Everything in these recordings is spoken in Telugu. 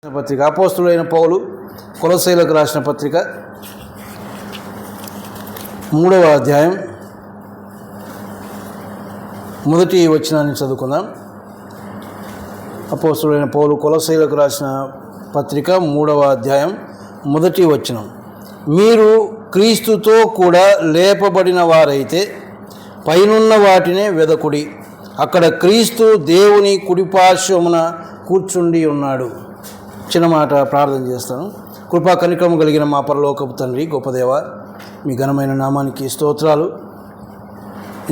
పత్రిక అపోస్తులైన పౌలు కొలస్సీలకు రాసిన పత్రిక 3వ అధ్యాయం మొదటి వచనాన్ని చదువుకుందాం. అపోస్తులైన పౌలు కొలస్సీలకు రాసిన పత్రిక 3వ అధ్యాయం మొదటి వచనం. మీరు క్రీస్తుతో కూడా లేపబడిన వారైతే పైనున్న వాటినే వెదకుడి, అక్కడ క్రీస్తు దేవుని కుడిపార్శ్వమున కూర్చుండి ఉన్నాడు. చిన్న మాట ప్రార్థన చేస్తాను. కృపా కనికరము కలిగిన మా పరలోకపు తండ్రి, గొప్ప దేవ, మీ ఘనమైన నామానికి స్తోత్రాలు.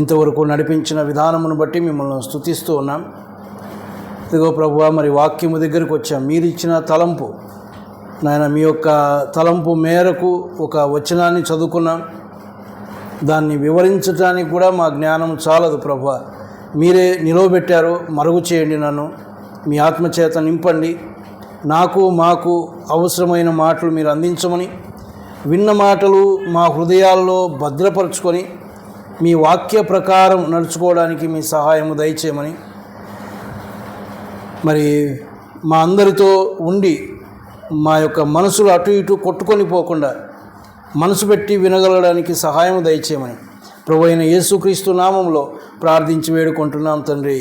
ఇంతవరకు నడిపించిన విధానమును బట్టి మిమ్మల్ని స్తుతిస్తూ ఉన్నాం. ఇదిగో ప్రభువా, మరి వాక్యము దగ్గరికి వచ్చాం. మీరు ఇచ్చిన తలంపు నాయన, మీ యొక్క తలంపు మేరకు ఒక వచనాన్ని చదువుకున్నాం. దాన్ని వివరించడానికి కూడా మా జ్ఞానం చాలదు ప్రభువా. మీరే నిలవబెట్టారు. మరుగు చేయండి, నన్ను మీ ఆత్మచేత నింపండి. నాకు మాకు అవసరమైన మాటలు మీరు అందించమని, విన్న మాటలు మా హృదయాల్లో భద్రపరుచుకొని మీ వాక్య ప్రకారం నడుచుకోవడానికి మీ సహాయము దయచేయమని, మరి మా అందరితో ఉండి మా యొక్క మనసులు అటు ఇటు కొట్టుకొని పోకుండా మనసు పెట్టి వినగలడానికి సహాయం దయచేయమని ప్రభువైన యేసుక్రీస్తు నామంలో ప్రార్థించి వేడుకుంటున్నాం తండ్రి,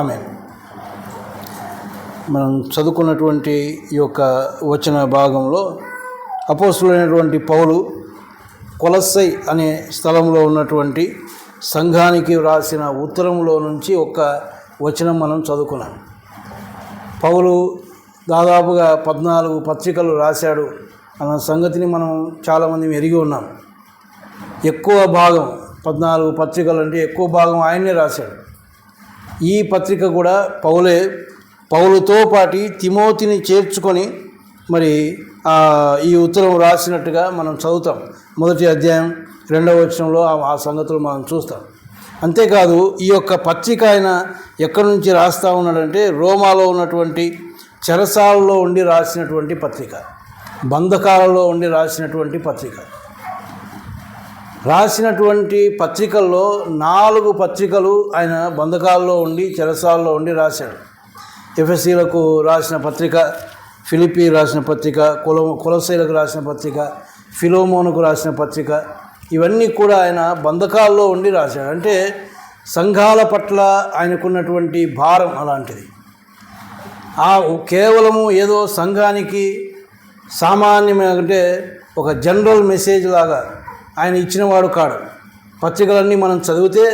ఆమేన్. మనం చదువుకున్నటువంటి ఈ యొక్క వచన భాగంలో అపోస్తులైనటువంటి పౌలు కొలస్సై అనే స్థలంలో ఉన్నటువంటి సంఘానికి వ్రాసిన ఉత్తరంలో నుంచి ఒక వచనం మనం చదువుకున్నాం. పౌలు దాదాపుగా 14 పత్రికలు రాశాడు అన్న సంగతిని మనం చాలామంది ఎరిగి ఉన్నాం. ఎక్కువ భాగం 14 పత్రికలు అంటే ఎక్కువ భాగం ఆయనే రాశాడు. ఈ పత్రిక కూడా పౌలుతో పాటి తిమోతిని చేర్చుకొని మరి ఈ ఉత్తరం రాసినట్టుగా మనం చదువుతాం. మొదటి అధ్యాయం 2వ వచనంలో ఆ సంగతులు మనం చూస్తాం. అంతేకాదు, ఈ యొక్క పత్రిక ఆయన ఎక్కడి నుంచి రాస్తూ ఉన్నాడంటే రోమాలో ఉన్నటువంటి చెరసాలలో ఉండి రాసినటువంటి పత్రిక, బంధకాలలో ఉండి రాసినటువంటి పత్రిక. రాసినటువంటి పత్రికల్లో 4 పత్రికలు ఆయన బంధకాల్లో ఉండి చెరసాలలో ఉండి రాశాడు. ఎఫెసీలకు రాసిన పత్రిక, ఫిలిప్పీ రాసిన పత్రిక, కొలస్సీలకు రాసిన పత్రిక, ఫిలోమోనుకు రాసిన పత్రిక, ఇవన్నీ కూడా ఆయన బంధకాల్లో ఉండి రాశాడు. అంటే సంఘాల పట్ల ఆయనకున్నటువంటి భారం అలాంటిది. కేవలము ఏదో సంఘానికి సామాన్యమైన అంటే ఒక జనరల్ మెసేజ్ లాగా ఆయన ఇచ్చినవాడు కాడు. పత్రికలన్నీ మనం చదివితే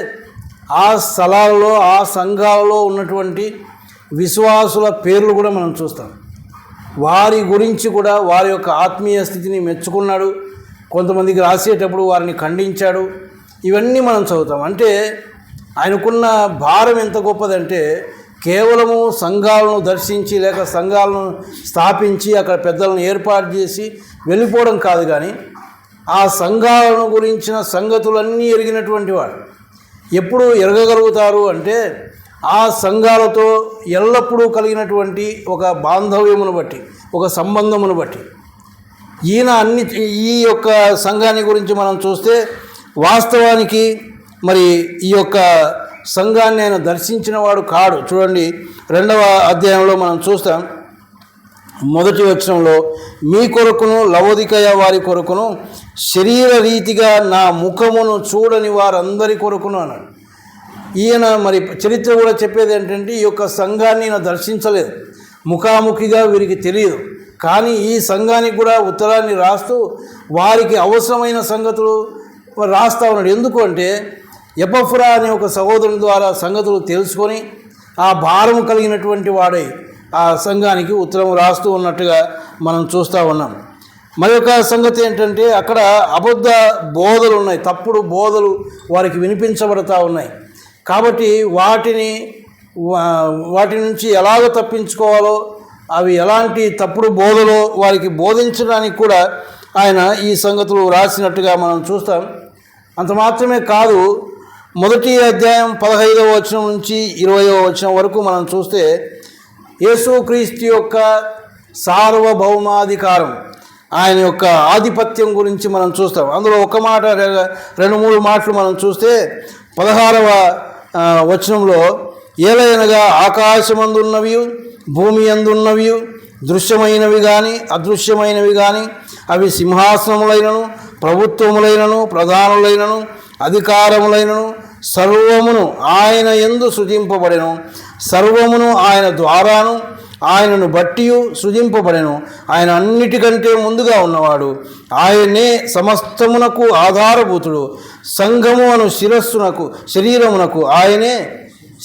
ఆ స్థలాల్లో ఆ సంఘాలలో ఉన్నటువంటి విశ్వాసుల పేర్లు కూడా మనం చూస్తాం. వారి గురించి కూడా వారి యొక్క ఆత్మీయ స్థితిని మెచ్చుకున్నాడు. కొంతమందికి రాసేటప్పుడు వారిని ఖండించాడు. ఇవన్నీ మనం చదువుతాం. అంటే ఆయనకున్న భారం ఎంత గొప్పదంటే కేవలము సంఘాలను దర్శించి లేక సంఘాలను స్థాపించి అక్కడ పెద్దలను ఏర్పాటు చేసి వెళ్ళిపోవడం కాదు, కానీ ఆ సంఘాలను గురించిన సంగతులన్నీ ఎరిగినటువంటి వాడు. ఎప్పుడు ఎరగగలుగుతారు అంటే ఆ సంఘాలతో ఎల్లప్పుడూ కలిగినటువంటి ఒక బాంధవ్యమును బట్టి, ఒక సంబంధమును బట్టి. ఈయన ఈ యొక్క సంఘాన్ని గురించి మనం చూస్తే వాస్తవానికి మరి ఈ యొక్క సంఘాన్ని ఆయన దర్శించిన వాడు కాడు. చూడండి, 2వ అధ్యాయంలో మనం చూస్తాం. మొదటి వచనంలో, మీ కొరకును లవోదికయ వారి కొరకును శరీర రీతిగా నా ముఖమును చూడని వారందరి కొరకును అన్నాడు. ఈయన మరి చరిత్ర కూడా చెప్పేది ఏంటంటే ఈ యొక్క సంఘాన్ని ఈయన దర్శించలేదు, ముఖాముఖిగా వీరికి తెలియదు. కానీ ఈ సంఘానికి కూడా ఉత్తరాన్ని రాస్తూ వారికి అవసరమైన సంగతులు రాస్తూ ఉన్నాడు. ఎందుకు అంటే ఎపఫ్రా అనే ఒక సహోదరుని ద్వారా సంగతులు తెలుసుకొని ఆ భారం కలిగినటువంటి వాడై ఆ సంఘానికి ఉత్తరం రాస్తూ ఉన్నట్టుగా మనం చూస్తూ ఉన్నాం. మరి ఒక సంగతి ఏంటంటే అక్కడ అబద్ధ బోధలు ఉన్నాయి, తప్పుడు బోధలు వారికి వినిపించబడతా ఉన్నాయి. కాబట్టి వాటి నుంచి ఎలాగ తప్పించుకోవాలో, అవి ఎలాంటి తప్పుడు బోధలో వారికి బోధించడానికి కూడా ఆయన ఈ సంగతులు రాసినట్టుగా మనం చూస్తాం. అంత మాత్రమే కాదు, మొదటి అధ్యాయం 15వ వచనం నుంచి 20వ వచనం వరకు మనం చూస్తే యేసుక్రీస్తు యొక్క సార్వభౌమాధికారం, ఆయన యొక్క ఆధిపత్యం గురించి మనం చూస్తాం. అందులో ఒక మాట 2-3 మాటలు మనం చూస్తే 16వ వచనంలో, ఏలయనగా ఆకాశమందున్నవి భూమి అందున్నవి దృశ్యమైనవి కానీ అదృశ్యమైనవి కానీ, అవి సింహాసనములైనను, ప్రభుత్వములైనను, ప్రధానులైనను, అధికారములైనను సర్వమును ఆయన యందు సృజింపబడెను. సర్వమును ఆయన ద్వారాను ఆయనను బట్టి సృజింపబడెను. ఆయన అన్నిటికంటే ముందుగా ఉన్నవాడు. ఆయనే సమస్తమునకు ఆధారభూతుడు. సంఘము అను శరీరమునకు ఆయనే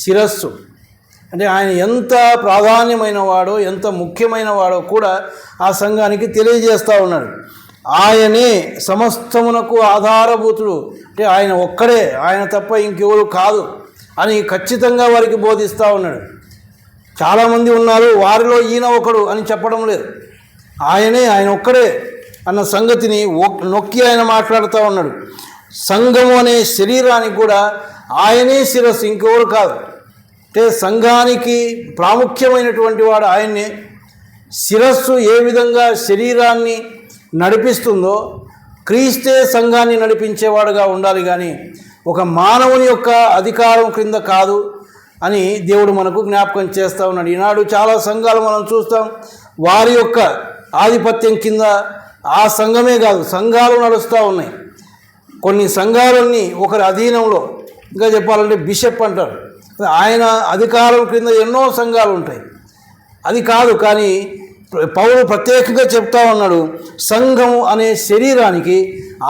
శిరస్సు. అంటే ఆయన ఎంత ప్రాధాన్యమైన వాడో, ఎంత ముఖ్యమైన వాడో కూడా ఆ సంఘానికి తెలియజేస్తూ ఉన్నాడు. ఆయనే సమస్తమునకు ఆధారభూతుడు. అంటే ఆయన ఒక్కడే, ఆయన తప్ప ఇంకెవరు కాదు అని ఖచ్చితంగా వారికి బోధిస్తూ ఉన్నాడు. చాలామంది ఉన్నారు, వారిలో ఈయన ఒకడు అని చెప్పడం లేదు. ఆయన ఒక్కడే అన్న సంగతిని నొక్కి ఆయన మాట్లాడుతూ ఉన్నాడు. సంఘము అనే శరీరానికి కూడా ఆయనే శిరస్సు, ఇంకెవరు కాదు. అంటే సంఘానికి ప్రాముఖ్యమైనటువంటి వాడు ఆయన్నే. శిరస్సు ఏ విధంగా శరీరాన్ని నడిపిస్తుందో క్రీస్తే సంఘాన్ని నడిపించేవాడుగా ఉండాలి, కానీ ఒక మానవుని యొక్క అధికారం క్రింద కాదు అని దేవుడు మనకు జ్ఞాపకం చేస్తూ ఉన్నాడు. ఈనాడు చాలా సంఘాలు మనం చూస్తాం, వారి యొక్క ఆధిపత్యం కింద ఆ సంఘమే కాదు సంఘాలు నడుస్తూ ఉన్నాయి. కొన్ని సంఘాలన్నీ ఒకరి అధీనంలో, ఇంకా చెప్పాలంటే బిషప్ అంటారు, ఆయన అధికారం క్రింద ఎన్నో సంఘాలు ఉంటాయి. అది కాదు, కానీ పౌలు ప్రత్యేకంగా చెప్తా ఉన్నాడు, సంఘము అనే శరీరానికి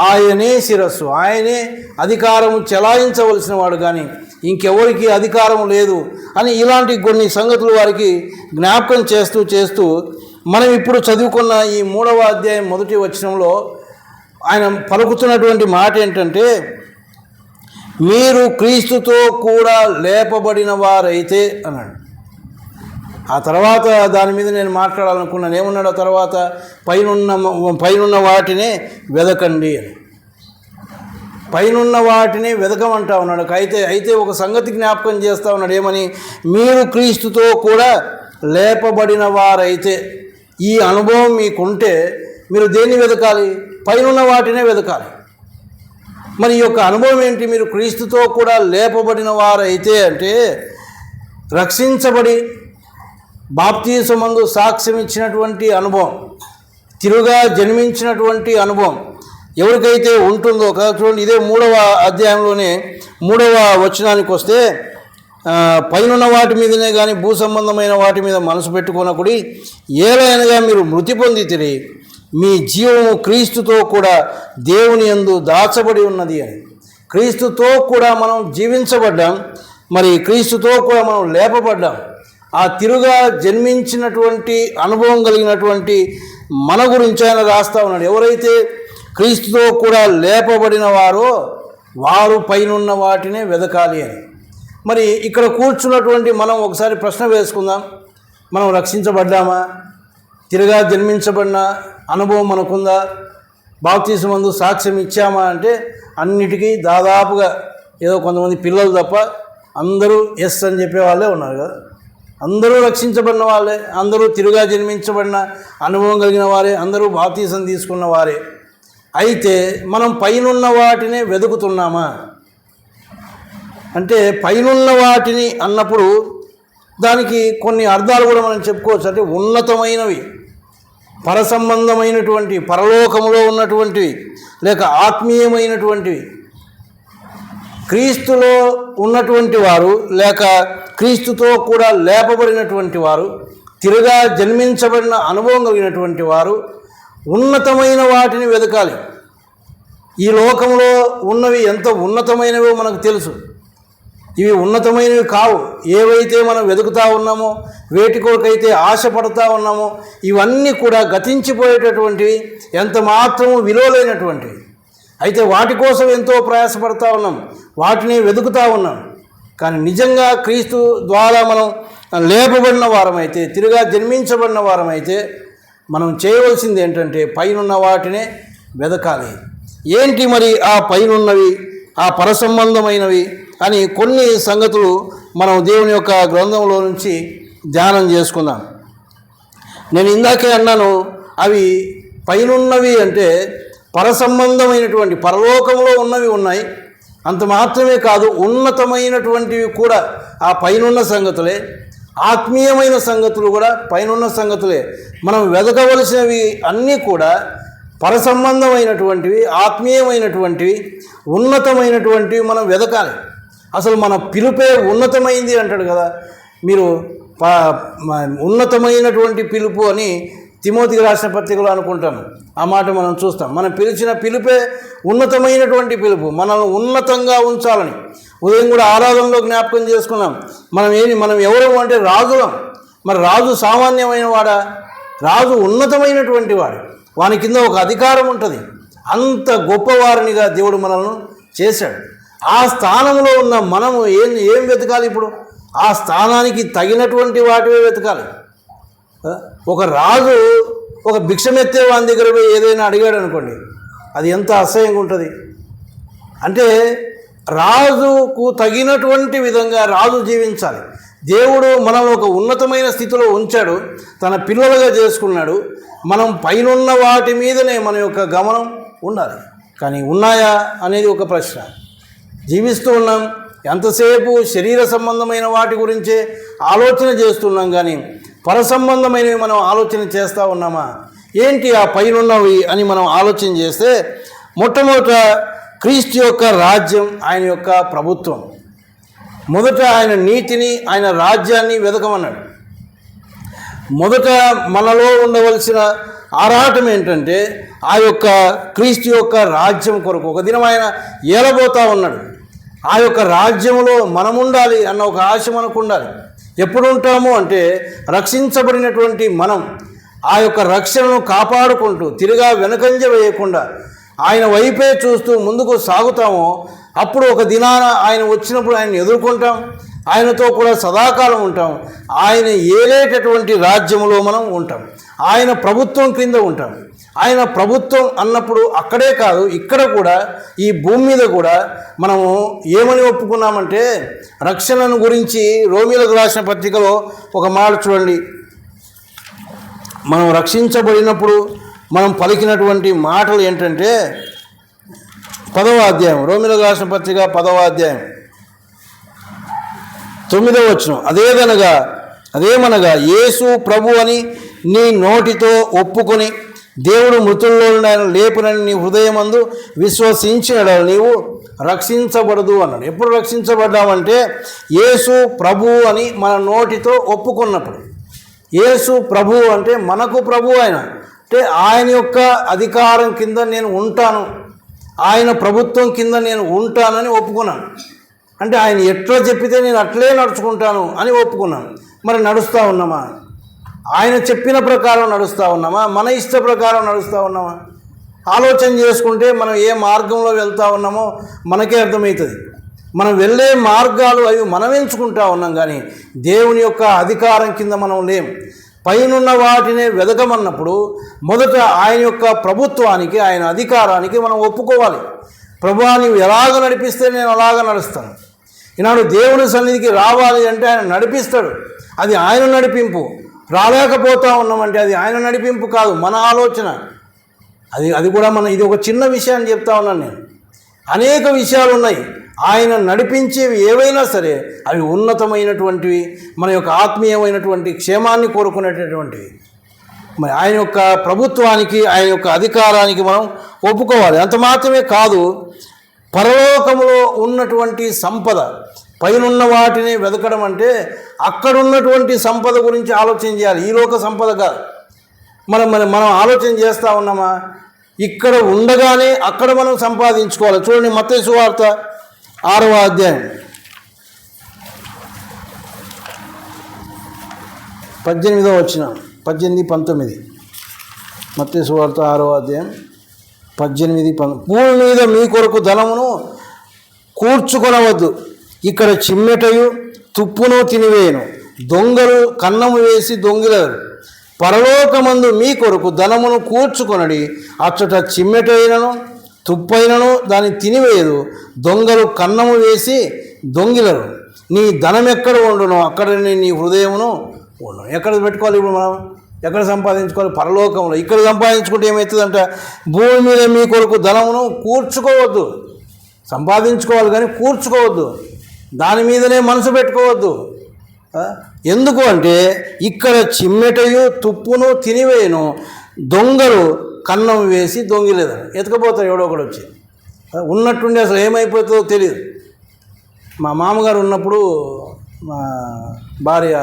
ఆయనే శిరస్సు, ఆయనే అధికారము చెలాయించవలసిన వాడు, కానీ ఇంకెవరికి అధికారం లేదు అని ఇలాంటి కొన్ని సంగతులు వారికి జ్ఞాపకం చేస్తూ మనం ఇప్పుడు చదువుకున్న ఈ 3వ అధ్యాయం 1వ వచనంలో ఆయన పలుకుతున్నటువంటి మాట ఏంటంటే, మీరు క్రీస్తుతో కూడా లేపబడిన వారైతే అన్నాడు. ఆ తర్వాత దాని మీద నేను మాట్లాడాలనుకున్నాను. ఏమన్నాడు ఆ తర్వాత? పైనున్న వాటినే వెదకండి అని. పైనున్న వాటిని వెదకమంటా ఉన్నాడు. అయితే ఒక సంగతి జ్ఞాపకం చేస్తూ ఉన్నాడు. ఏమని? మీరు క్రీస్తుతో కూడా లేపబడిన వారైతే. ఈ అనుభవం మీకుంటే మీరు దేన్ని వెదకాలి? పైనున్న వాటినే వెదకాలి. మరి ఈ యొక్క అనుభవం ఏంటి? మీరు క్రీస్తుతో కూడా లేపబడిన వారైతే అంటే రక్షించబడి బాప్తీసమందు సాక్ష్యం ఇచ్చినటువంటి అనుభవం, తిరుగా జన్మించినటువంటి అనుభవం ఎవరికైతే ఉంటుందో కదా. చూడండి, ఇదే 3వ అధ్యాయంలోనే 3వ వచనానికి వస్తే, పైనున్న వాటి మీదనే కానీ భూ సంబంధమైన వాటి మీద మనసు పెట్టుకొనకుడి, ఏలైనగా మీరు మృతి పొందితిరి, మీ జీవము క్రీస్తుతో కూడా దేవుని యందు దాచబడి ఉన్నది అని. క్రీస్తుతో కూడా మనం జీవించబడ్డాం, మరి క్రీస్తుతో కూడా మనం లేపబడ్డాం. ఆ తిరుగా జన్మించినటువంటి అనుభవం కలిగినటువంటి మన గురించి ఆయన రాస్తూ ఉన్నాడు. ఎవరైతే క్రీస్తుతో కూడా లేపబడిన వారో వారు పైనున్న వాటినే వెదకాలి అని. మరి ఇక్కడ కూర్చున్నటువంటి మనం ఒకసారి ప్రశ్న వేసుకుందాం. మనం రక్షించబడ్డామా? తిరుగా జన్మించబడిన అనుభవం మనకుందా? బాప్తిస్మమందు సాక్ష్యం ఇచ్చామా అంటే అన్నిటికీ దాదాపుగా ఏదో కొంతమంది పిల్లలు తప్ప అందరూ ఎస్ అని చెప్పే వాళ్ళే ఉన్నారు కదా. అందరూ రక్షించబడిన వాళ్ళే, అందరూ తిరుగా జన్మించబడిన అనుభవం కలిగిన వారే, అందరూ బాప్తిసం తీసుకున్న వారే. అయితే మనం పైనున్న వాటినే వెతుకుతున్నామా అంటే, పైనున్న వాటిని అన్నప్పుడు దానికి కొన్ని అర్థాలు కూడా మనం చెప్పుకోవచ్చు. అంటే ఉన్నతమైనవి, పరసంబంధమైనటువంటి, పరలోకములో ఉన్నటువంటివి, లేక ఆత్మీయమైనటువంటివి, క్రీస్తులో ఉన్నటువంటి వారు, లేక క్రీస్తుతో కూడా లేపబడినటువంటి వారు, తిరుగా జన్మించబడిన అనుభవం కలిగినటువంటి వారు ఉన్నతమైన వాటిని వెతకాలి. ఈ లోకంలో ఉన్నవి ఎంత ఉన్నతమైనవో మనకు తెలుసు. ఇవి ఉన్నతమైనవి కావు. ఏవైతే మనం వెతుకుతూ ఉన్నామో, వేటి కొరకైతే ఆశపడుతూ ఉన్నామో, ఇవన్నీ కూడా గతించిపోయేటటువంటివి, ఎంత మాత్రము విలువలైనటువంటివి. అయితే వాటి కోసం ఎంతో ప్రయాసపడుతూ ఉన్నాం, వాటిని వెతుకుతూ ఉన్నాం. కానీ నిజంగా క్రీస్తు ద్వారా మనం లేపబడిన వారమైతే, తిరుగా జన్మించబడిన వారమైతే మనం చేయవలసింది ఏంటంటే పైనున్న వాటినే వెదకాలి. ఏంటి మరి ఆ పైనున్నవి, ఆ పరసంబంధమైనవి అని కొన్ని సంగతులు మనం దేవుని యొక్క గ్రంథంలో నుంచి ధ్యానం చేసుకుందాం. నేను ఇందాకే అన్నాను, అవి పైనున్నవి అంటే పరసంబంధమైనటువంటి, పరలోకంలో ఉన్నవి ఉన్నాయి. అంత మాత్రమే కాదు, ఉన్నతమైనటువంటివి కూడా ఆ పైనున్న సంగతులే. ఆత్మీయమైన సంగతులు కూడా పైనున్న సంగతులే. మనం వెతకవలసినవి అన్నీ కూడా పరసంబంధమైనటువంటివి, ఆత్మీయమైనటువంటివి, ఉన్నతమైనటువంటివి మనం వెతకాలి. అసలు మన పిలుపే ఉన్నతమైంది అంటాడు కదా. మీరు ఉన్నతమైనటువంటి పిలుపు అని తిమోతికి రాసిన పత్రికలో అనుకుంటాను. ఆ మాట మనం చూస్తాం. మనం పిలిచిన పిలుపే ఉన్నతమైనటువంటి పిలుపు, మనల్ని ఉన్నతంగా ఉంచాలని. ఉదయం కూడా ఆరాధనలో జ్ఞాపకం చేసుకున్నాం. మనం ఎవరు అంటే రాజులం. మరి రాజు సామాన్యమైన వాడా? రాజు ఉన్నతమైనటువంటి వాడు. వాని కింద ఒక అధికారం ఉంటుంది. అంత గొప్పవారినిగా దేవుడు మనల్ని చేశాడు. ఆ స్థానంలో ఉన్న మనము ఏం వెతకాలి? ఇప్పుడు ఆ స్థానానికి తగినటువంటి వాటివే వెతకాలి. ఒక రాజు ఒక భిక్షమెత్తే వాని దగ్గర పోయి ఏదైనా అడిగాడు అనుకోండి, అది ఎంత అసహ్యంగా ఉంటుంది. అంటే రాజుకు తగినటువంటి విధంగా రాజు జీవించాలి. దేవుడు మనల్ని ఒక ఉన్నతమైన స్థితిలో ఉంచాడు, తన పిల్లలుగా చేసుకున్నాడు. మనం పైనున్న వాటి మీదనే మన యొక్క గమనం ఉండాలి. కానీ ఉన్నాయా అనేది ఒక ప్రశ్న. జీవిస్తూ ఉన్నాం, ఎంతసేపు శరీర సంబంధమైన వాటి గురించే ఆలోచన చేస్తున్నాం, కానీ పరసంబంధమైనవి మనం ఆలోచన చేస్తూ ఉన్నామా? ఏంటి ఆ పైనున్నవి అని మనం ఆలోచన చేస్తే, మొట్టమొదట క్రీస్తు యొక్క రాజ్యం, ఆయన యొక్క ప్రభుత్వం. మొదట ఆయన నీతిని, ఆయన రాజ్యాన్ని వెతకమన్నాడు. మొదట మనలో ఉండవలసిన ఆరాటం ఏంటంటే ఆ యొక్క క్రీస్తు యొక్క రాజ్యం కొరకు. ఒక దినం ఆయన ఏలబోతా ఉన్నాడు. ఆ యొక్క రాజ్యంలో మనం ఉండాలి అన్న ఒక ఆశ మనకు ఉండాలి. ఎప్పుడు ఉంటాము అంటే రక్షించబడినటువంటి మనం ఆ యొక్క రక్షణను కాపాడుకుంటూ తిరిగా వెనకంజ వేయకుండా ఆయన వైపే చూస్తూ ముందుకు సాగుతామో, అప్పుడు ఒక దినాన ఆయన వచ్చినప్పుడు ఆయన ఎదుర్కొంటాం, ఆయనతో కూడా సదాకాలం ఉంటాం. ఆయన ఏలేటటువంటి రాజ్యంలో మనం ఉంటాం, ఆయన ప్రభుత్వం క్రింద ఉంటాం. ఆయన ప్రభుత్వం అన్నప్పుడు అక్కడే కాదు, ఇక్కడ కూడా, ఈ భూమి మీద కూడా మనము ఏమని ఒప్పుకున్నామంటే, రక్షణను గురించి రోమీలకు రాసిన పత్రికలో ఒక మాట చూడండి. మనం రక్షించబడినప్పుడు మనం పలికినటువంటి మాటలు ఏంటంటే, 10వ అధ్యాయం, రోమీలకు రాసిన పత్రిక 10వ అధ్యాయం 9వ వచనం. అదేమనగా యేసు ప్రభు అని నీ నోటితో ఒప్పుకొని దేవుడు మృతుల్లో లేపునని నీ హృదయమందు విశ్వసించిన నీవు రక్షించబడదు అన్నాడు. ఎప్పుడు రక్షించబడ్డామంటే యేసు ప్రభు అని మన నోటితో ఒప్పుకున్నప్పుడు. యేసు ప్రభు అంటే మనకు ప్రభు ఆయన, అంటే ఆయన యొక్క అధికారం కింద నేను ఉంటాను, ఆయన ప్రభుత్వం కింద నేను ఉంటానని ఒప్పుకున్నాను. అంటే ఆయన ఎట్లా చెప్పితే నేను అట్లే నడుచుకుంటాను అని ఒప్పుకున్నాను. మరి నడుస్తూ ఉన్నామా? ఆయన చెప్పిన ప్రకారం నడుస్తూ ఉన్నామా? మన ఇష్ట ప్రకారం నడుస్తూ ఉన్నామా? ఆలోచన చేసుకుంటే మనం ఏ మార్గంలో వెళ్తూ ఉన్నామో మనకే అర్థమవుతుంది. మనం వెళ్ళే మార్గాలు అవి మనం ఎంచుకుంటూ ఉన్నాం, కానీ దేవుని యొక్క అధికారం కింద మనం లేం. పైనున్న వాటినే వెదకమన్నప్పుడు మొదట ఆయన యొక్క ప్రభుత్వానికి, ఆయన అధికారానికి మనం ఒప్పుకోవాలి. ప్రభువా నీవు ఎలాగ నడిపిస్తే నేను అలాగ నడుస్తాను. ఈనాడు దేవుని సన్నిధికి రావాలి అంటే ఆయన నడిపిస్తాడు, అది ఆయన నడిపింపు. రాలేకపోతా ఉన్నామంటే అది ఆయన నడిపింపు కాదు, మన ఆలోచన. అది కూడా ఇది ఒక చిన్న విషయాన్ని చెప్తా ఉన్నాను నేను. అనేక విషయాలు ఉన్నాయి. ఆయన నడిపించేవి ఏవైనా సరే అవి ఉన్నతమైనటువంటివి, మన యొక్క ఆత్మీయమైనటువంటి క్షేమాన్ని కోరుకునేటటువంటివి. మరి ఆయన యొక్క ప్రభుత్వానికి, ఆయన యొక్క అధికారానికి మనం ఒప్పుకోవాలి. అంత మాత్రమే కాదు, పరలోకములో ఉన్నటువంటి సంపద, పైనున్న వాటిని వెతకడం అంటే అక్కడున్నటువంటి సంపద గురించి ఆలోచన చేయాలి, ఈ లోక సంపద కాదు. మనం ఆలోచన చేస్తూ ఉన్నామా? ఇక్కడ ఉండగానే అక్కడ మనం సంపాదించుకోవాలి. చూడండి, మత్తయి సువార్త 6వ అధ్యాయం 18వ వచనం, 18-19. మత్తయి సువార్త 6వ అధ్యాయం 18-19. భూమి మీద మీ కొరకు ధనమును కూర్చుకొనవద్దు, ఇక్కడ చిమ్మెటయు తుప్పును తినివేయను, దొంగలు కన్నము వేసి దొంగిలరు. పరలోకమందు మీ కొరకు ధనమును కూర్చుకొనడి, అచ్చట చిమ్మెటైనను తుప్పైనను దాన్ని తినివేయదు, దొంగలు కన్నము వేసి దొంగిలరు. నీ ధనం ఎక్కడ ఉండునో అక్కడనే నీ హృదయమును ఉండును. ఎక్కడ పెట్టుకోవాలి? ఇప్పుడు మనం ఎక్కడ సంపాదించుకోవాలి? పరలోకంలో. ఇక్కడ సంపాదించుకుంటే ఏమవుతుందంట? భూమి మీద మీ కొరకు ధనమును కూర్చుకోవద్దు. సంపాదించుకోవాలి కానీ కూర్చుకోవద్దు, దాని మీదనే మనసు పెట్టుకోవద్దు. ఎందుకు అంటే ఇక్కడ చిమ్మెటయు తుప్పును తినివేయను, దొంగలు కన్నం వేసి దొంగిలేదని ఎత్తుకపోతారు ఎవడో ఒకడు వచ్చి. ఉన్నట్టుండి అసలు ఏమైపోతుందో తెలియదు. మా మామగారు ఉన్నప్పుడు, మా భార్య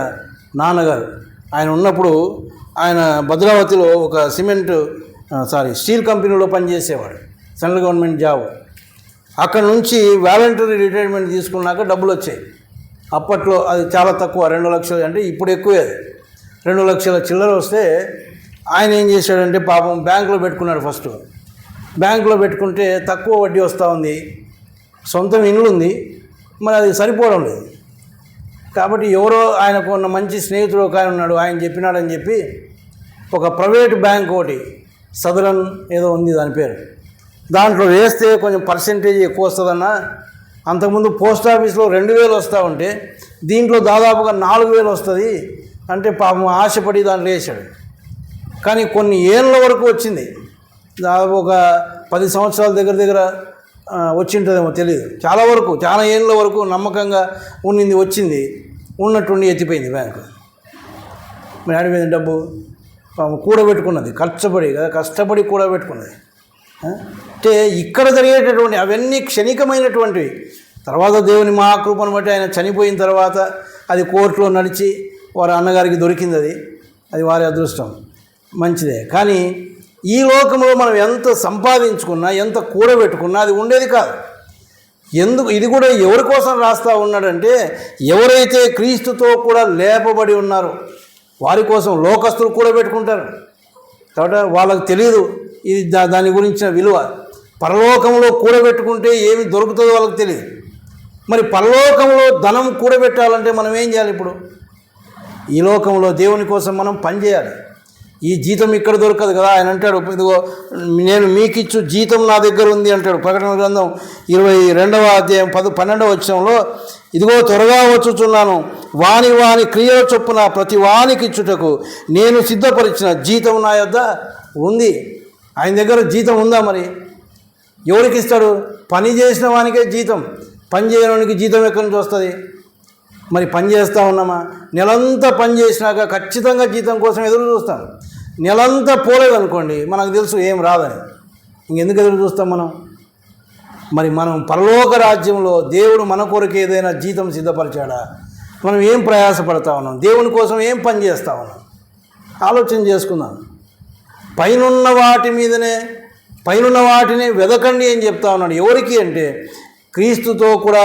నాన్నగారు ఆయన ఉన్నప్పుడు, ఆయన భద్రావతిలో ఒక స్టీల్ కంపెనీలో పనిచేసేవాడు, సెంట్రల్ గవర్నమెంట్ జాబ్. అక్కడ నుంచి వాలంటరీ రిటైర్మెంట్ తీసుకున్నాక డబ్బులు వచ్చాయి. అప్పట్లో అది చాలా తక్కువ, 2 లక్షలు, అంటే ఇప్పుడు ఎక్కువే, అది 2 లక్షల చిల్లర వస్తే ఆయన ఏం చేశాడంటే పాపం బ్యాంకులో పెట్టుకున్నాడు. ఫస్ట్ బ్యాంకులో పెట్టుకుంటే తక్కువ వడ్డీ వస్తూ ఉంది, సొంతం ఇల్లు ఉంది, మరి అది సరిపోవడం లేదు. కాబట్టి ఎవరో ఆయనకు ఉన్న మంచి స్నేహితుడు ఒక ఆయన ఉన్నాడు, ఆయన చెప్పినాడని చెప్పి ఒక ప్రైవేట్ బ్యాంక్ ఒకటి, సదరన్ ఏదో ఉంది దాని పేరు, దాంట్లో వేస్తే కొంచెం పర్సెంటేజ్ ఎక్కువ వస్తుందన్న. అంతకుముందు పోస్ట్ ఆఫీస్లో 2000 వస్తూ ఉంటే దీంట్లో దాదాపుగా 4000 వస్తుంది అంటే పాపం ఆశపడి దాంట్లో వేసాడు. కానీ కొన్ని ఏళ్ళ వరకు వచ్చింది, దాదాపు ఒక 10 సంవత్సరాల దగ్గర వచ్చింటుందేమో తెలియదు. చాలా ఏళ్ళ వరకు నమ్మకంగా వచ్చింది, ఉన్నట్టుండి ఎత్తిపోయింది బ్యాంకు. మరి ఆడిపోయింది డబ్బు, కూడబెట్టుకున్నది, కష్టపడి కూడబెట్టుకున్నది. అంటే ఇక్కడ జరిగేటటువంటి అవన్నీ క్షణికమైనటువంటివి. తర్వాత దేవుని మహాకృపను బట్టి ఆయన చనిపోయిన తర్వాత అది కోర్టులో నడిచి వారి అన్నగారికి దొరికింది, అది వారి అదృష్టం, మంచిదే. కానీ ఈ లోకంలో మనం ఎంత సంపాదించుకున్నా, ఎంత కూడబెట్టుకున్నా అది ఉండేది కాదు. ఇది కూడా ఎవరి కోసం రాస్తూ ఉన్నాడంటే, ఎవరైతే క్రీస్తుతో కూడా లేపబడి ఉన్నారో వారి కోసం. లోకస్తులు కూడబెట్టుకుంటారు కాబట్టి వాళ్ళకు తెలియదు ఇది దాని గురించిన విలువ. పరలోకంలో కూడబెట్టుకుంటే ఏమి దొరుకుతుందో వాళ్ళకి తెలియదు. మరి పరలోకంలో ధనం కూడబెట్టాలంటే మనం ఏం చేయాలి? ఇప్పుడు ఈ లోకంలో దేవుని కోసం మనం పనిచేయాలి. ఈ జీతం ఇక్కడ దొరకదు కదా. ఆయన అంటాడు, ఇదిగో నేను మీకిచ్చు జీతం నా దగ్గర ఉంది అంటాడు. ప్రకటన గ్రంథం 22వ అధ్యాయం 12వ వచనంలో, ఇదిగో త్వరగా వచ్చుచున్నాను, వాని క్రియల చొప్పున ప్రతి వానికి ఇచ్చుటకు నేను సిద్ధపరిచిన జీతం నా యొద్ద ఉంది. ఆయన దగ్గర జీతం ఉందా? మరి ఎవరికి ఇస్తాడు? పని చేసిన వానికే జీతం, పని చేయడానికి జీతం ఎక్కడి నుంచి వస్తుంది? మరి పని చేస్తూ ఉన్నామా? నెలంతా పని చేసినాక ఖచ్చితంగా జీతం కోసం ఎదురు చూస్తాం. నెలంతా పోలేదనుకోండి, మనకు తెలుసు ఏం రాదని, ఇంకెందుకు ఎదురు చూస్తాం మనం? మరి మనం పరలోక రాజ్యంలో దేవుడు మన కొరకు ఏదైనా జీతం సిద్ధపరిచాడా? మనం ఏం ప్రయాసపడతా ఉన్నాం? దేవుని కోసం ఏం పని చేస్తూ ఉన్నాం? ఆలోచన చేసుకుందాం. పైనున్న వాటిని వెదకండి అని చెప్తా ఉన్నాడు. ఎవరికి అంటే క్రీస్తుతో కూడా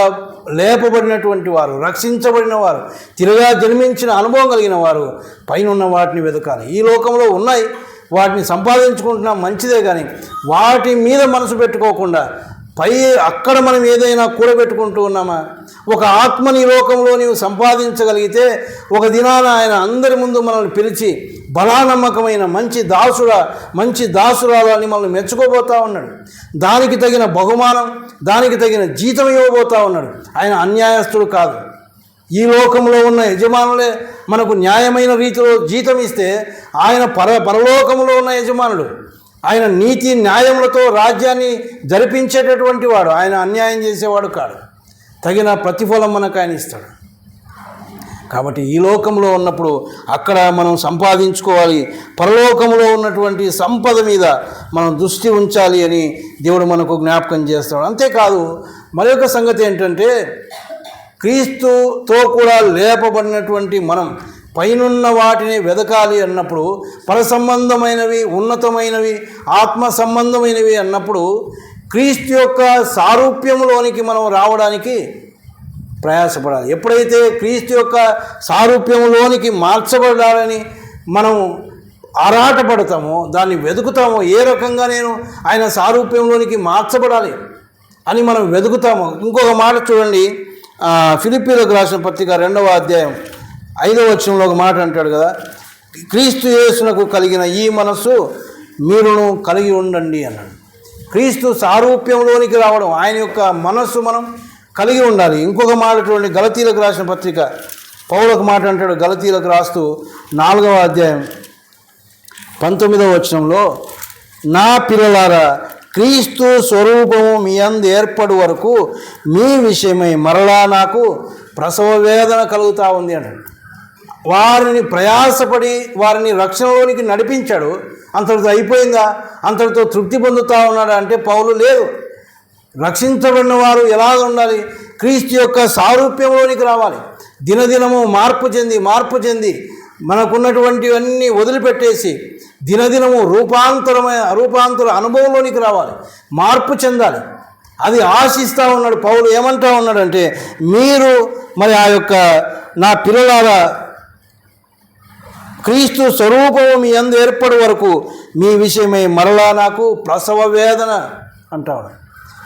లేపబడినటువంటి వారు, రక్షించబడిన వారు, తిరుగా జన్మించిన అనుభవం కలిగిన వారు పైనున్న వాటిని వెతకాలి. ఈ లోకంలో ఉన్నాయి, వాటిని సంపాదించుకుంటున్నాం, మంచిదే. కానీ వాటి మీద మనసు పెట్టుకోకుండా అక్కడ మనం ఏదైనా కూడబెట్టుకుంటూ ఉన్నామా? ఒక ఆత్మని లోకంలో నీవు సంపాదించగలిగితే ఒక దినాన ఆయన అందరి ముందు మనల్ని పిలిచి బలానమ్మకమైన మంచి దాసురాలని మనల్ని మెచ్చుకోబోతూ ఉన్నాడు. దానికి తగిన బహుమానం, దానికి తగిన జీతం ఇవ్వబోతూ ఉన్నాడు. ఆయన అన్యాయస్తుడు కాదు. ఈ లోకంలో ఉన్న యజమానులే మనకు న్యాయమైన రీతిలో జీతం ఇస్తే ఆయన పరలోకంలో ఉన్న యజమానుడు. ఆయన నీతి న్యాయములతో రాజ్యాన్ని జరిపించేటటువంటి వాడు. ఆయన అన్యాయం చేసేవాడు కాడు. తగిన ప్రతిఫలం మనకు ఆయన ఇస్తాడు. కాబట్టి ఈ లోకంలో ఉన్నప్పుడు అక్కడ మనం సంపాదించుకోవాలి, పరలోకంలో ఉన్నటువంటి సంపద మీద మనం దృష్టి ఉంచాలి అని దేవుడు మనకు జ్ఞాపకం చేస్తాడు. అంతేకాదు మరొక సంగతి ఏంటంటే, క్రీస్తుతో కూడా లేపబడినటువంటి మనం పైనున్న వాటిని వెదకాలి అన్నప్పుడు, పర సంబంధమైనవి, ఉన్నతమైనవి, ఆత్మ సంబంధమైనవి అన్నప్పుడు క్రీస్తు యొక్క సారూప్యంలోనికి మనం రావడానికి ప్రయాసపడాలి. ఎప్పుడైతే క్రీస్తు యొక్క సారూప్యంలోనికి మార్చబడాలని మనం ఆరాటపడతామో, దాన్ని వెతుకుతామో, ఏ రకంగా నేను ఆయన సారూప్యంలోనికి మార్చబడాలి అని మనం వెతుకుతామో. ఇంకొక మాట చూడండి, ఫిలిప్పీలకు రాసిన పత్రిక 2వ అధ్యాయం 5వ వచనంలో ఒక మాట అంటాడు కదా, క్రీస్తు యేసునకు కలిగిన ఈ మనస్సు మీరును కలిగి ఉండండి అన్నాడు. క్రీస్తు సారూప్యంలోనికి రావడం, ఆయన యొక్క మనస్సు మనం కలిగి ఉండాలి. ఇంకొక మాట చూడండి, గలతీలకు రాసిన పత్రిక పౌలు ఒక మాట అంటాడు, గలతీలకు రాస్తూ 4వ అధ్యాయం 19వ వచనంలో, నా పిల్లలారా, క్రీస్తు స్వరూపము మీ అందు ఏర్పడు వరకు మీ విషయమై మరలా నాకు ప్రసవ వేదన కలుగుతూ ఉంది అన్నాడు. వారిని ప్రయాసపడి వారిని రక్షణలోనికి నడిపించాడు. అంతటితో అయిపోయిందా? అంతటితో తృప్తి పొందుతా ఉన్నాడా అంటే పౌలు లేదు. రక్షించబడిన వారు ఎలాగ ఉండాలి? క్రీస్తు యొక్క సారూప్యంలోనికి రావాలి. దినదినము మార్పు చెంది మనకున్నటువంటివన్నీ వదిలిపెట్టేసి దినదినము రూపాంతర అనుభవంలోనికి రావాలి, మార్పు చెందాలి. అది ఆశిస్తూ ఉన్నాడు పౌలు. ఏమంటా ఉన్నాడంటే, మీరు మరి ఆ యొక్క నా పిల్లలారా క్రీస్తు స్వరూపము మీ యందు ఏర్పడే వరకు మీ విషయమై మరలా నాకు ప్రసవ వేదన అంటాడు.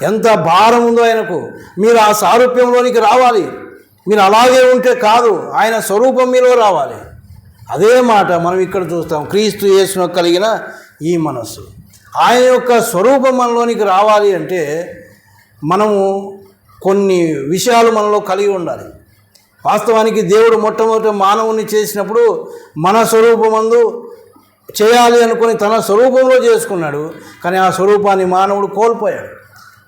ఎంత భారం ఉందో ఆయనకు. మీరు ఆ సారూప్యంలోనికి రావాలి. మీరు అలాగే ఉంటే కాదు, ఆయన స్వరూపం మీలో రావాలి. అదే మాట మనం ఇక్కడ చూస్తాం. క్రీస్తు యేసును కలిగిన ఈ మనస్సు, ఆయన యొక్క స్వరూపం మనలోనికి రావాలి అంటే మనము కొన్ని విషయాలు మనలో కలిగి ఉండాలి. వాస్తవానికి దేవుడు మొట్టమొదటి మానవుని చేసినప్పుడు మన స్వరూపమందు చేయాలి అనుకుని తన స్వరూపంలో చేసుకున్నాడు. కానీ ఆ స్వరూపాన్ని మానవుడు కోల్పోయాడు.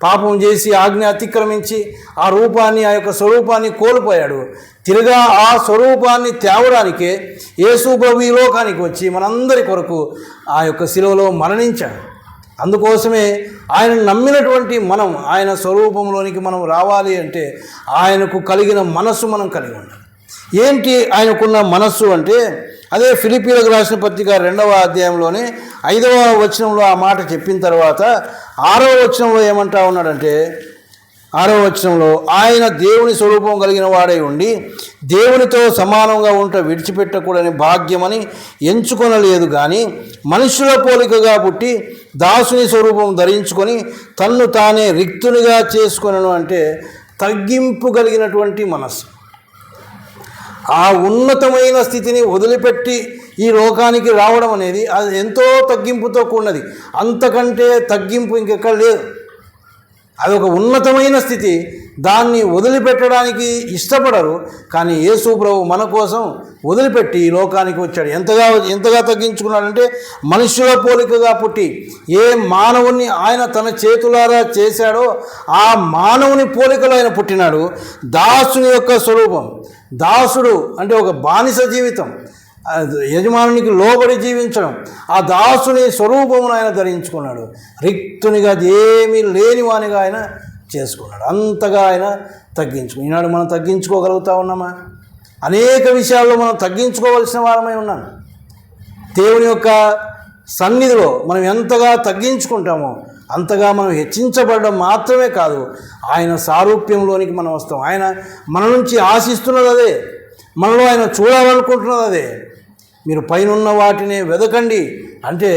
పాపం చేసి ఆజ్ఞ అతిక్రమించి ఆ రూపాన్ని, ఆ యొక్క స్వరూపాన్ని కోల్పోయాడు. తిరిగా ఆ స్వరూపాన్ని తేవడానికే యేసు ప్రభు ఈ లోకానికి వచ్చి మనందరి కొరకు ఆ యొక్క శిలువలో మరణించాడు. అందుకోసమే ఆయన నమ్మినటువంటి మనం ఆయన స్వరూపంలోనికి మనం రావాలి అంటే ఆయనకు కలిగిన మనస్సు మనం కలిగి ఉండాలి. ఏంటి ఆయనకున్న మనస్సు అంటే, అదే ఫిలిప్పీలకు రాసిన పత్రిక 2వ అధ్యాయంలోనే 5వ వచనంలో ఆ మాట చెప్పిన తర్వాత 6వ వచనంలో ఏమంటా ఉన్నాడంటే, 6వ వచనంలో ఆయన దేవుని స్వరూపం కలిగిన వాడై ఉండి దేవునితో సమానంగా ఉంట విడిచిపెట్టకూడని భాగ్యమని ఎంచుకొనలేదు, కానీ మనుషుల పోలికగా పుట్టి దాసుని స్వరూపం ధరించుకొని తన్ను తానే రిక్తునిగా చేసుకొనను. అంటే తగ్గింపు కలిగినటువంటి మనస్సు. ఆ ఉన్నతమైన స్థితిని వదిలిపెట్టి ఈ లోకానికి రావడం అనేది అది ఎంతో తగ్గింపుతో కూడినది. అంతకంటే తగ్గింపు ఇంకెక్కడ లేదు. అది ఒక ఉన్నతమైన స్థితి. దాన్ని వదిలిపెట్టడానికి ఇష్టపడరు. కానీ యేసు ప్రభు మన కోసం వదిలిపెట్టి ఈ లోకానికి వచ్చాడు. ఎంతగా తగ్గించుకున్నాడంటే, మనుషుల పోలికగా పుట్టి ఏ మానవుని ఆయన తన చేతులారా చేశాడో ఆ మానవుని పోలికలో ఆయన పుట్టినాడు. దాసుని యొక్క స్వరూపం. దాసుడు అంటే ఒక బానిస జీవితం, యజమానునికి లోబడి జీవించడం. ఆ దాసుని స్వరూపమును ఆయన ధరించుకున్నాడు. రిక్తునిగా ఏమీ లేనివానిగా ఆయన చేసుకున్నాడు. అంతగా ఆయన తగ్గించుకుని. ఈనాడు మనం తగ్గించుకోగలుగుతా ఉన్నామా? అనేక విషయాల్లో మనం తగ్గించుకోవలసిన వారమై ఉన్నాం. దేవుని యొక్క సన్నిధిలో మనం ఎంతగా తగ్గించుకుంటామో అంతగా మనం హెచ్చించబడడం మాత్రమే కాదు, ఆయన సారూప్యంలోనికి మనం వస్తాం. ఆయన మన నుంచి ఆశిస్తున్నది అదే, మనలో ఆయన చూడాలనుకుంటున్నది అదే. మీరు పైనున్న వాటిని వెదకండి అంటే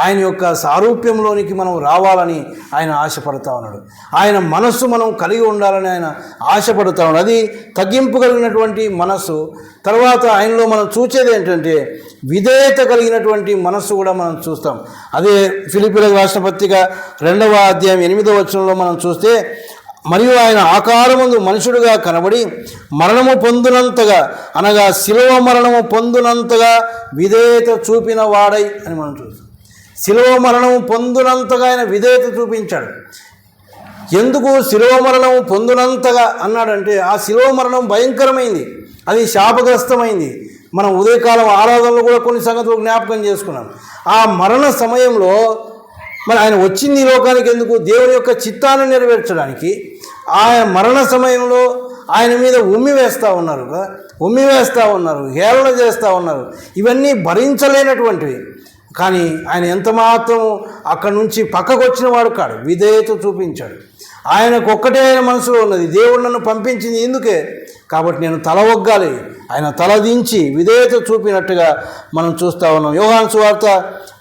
ఆయన యొక్క సారూప్యంలోనికి మనం రావాలని ఆయన ఆశపడతా ఉన్నాడు. ఆయన మనస్సు మనం కలిగి ఉండాలని ఆయన ఆశపడతా ఉన్నాడు. అది తగ్గింపు కలిగినటువంటి మనస్సు. తర్వాత ఆయనలో మనం చూసేది ఏంటంటే విధేయత కలిగినటువంటి మనస్సు కూడా మనం చూస్తాం. అదే ఫిలిప్పీలకు రాసిన పత్రిక 2వ అధ్యాయం 8వ వచనంలో మనం చూస్తే, మరియు ఆయన ఆకారమందు మనుషుడుగా కనబడి మరణము పొందునంతగా, అనగా శిలువ మరణము పొందునంతగా విధేయత చూపిన వాడై అని మనం చూస్తాం. శిలువ మరణము పొందునంతగా ఆయన విధేయత చూపించాడు. ఎందుకు శిలువ మరణము పొందునంతగా అన్నాడంటే, ఆ శిలువ మరణం భయంకరమైంది, అది శాపగ్రస్తమైంది. మనం ఉదయకాలం ఆరాధనలో కూడా కొన్ని సంగతులు జ్ఞాపకం చేసుకున్నాం. ఆ మరణ సమయంలో మరి ఆయన వచ్చింది ఈ లోకానికి ఎందుకు? దేవుని యొక్క చిత్తాన్ని నెరవేర్చడానికి. ఆయన మరణ సమయంలో ఆయన మీద ఉమ్మి వేస్తూ ఉన్నారు, హేళన చేస్తూ ఉన్నారు. ఇవన్నీ భరించలేనటువంటివి. కానీ ఆయన ఎంత మాత్రం అక్కడి నుంచి పక్కకు వచ్చిన వాడు కాడు, విధేయత చూపించాడు. ఆయనకు ఒక్కటే ఆయన మనసులో ఉన్నది, దేవుడు నన్ను పంపించింది ఇందుకే, కాబట్టి నేను తల ఒగ్గాలి. ఆయన తలదించి విధేయత చూపినట్టుగా మనం చూస్తూ ఉన్నాం. యోహాను సువార్త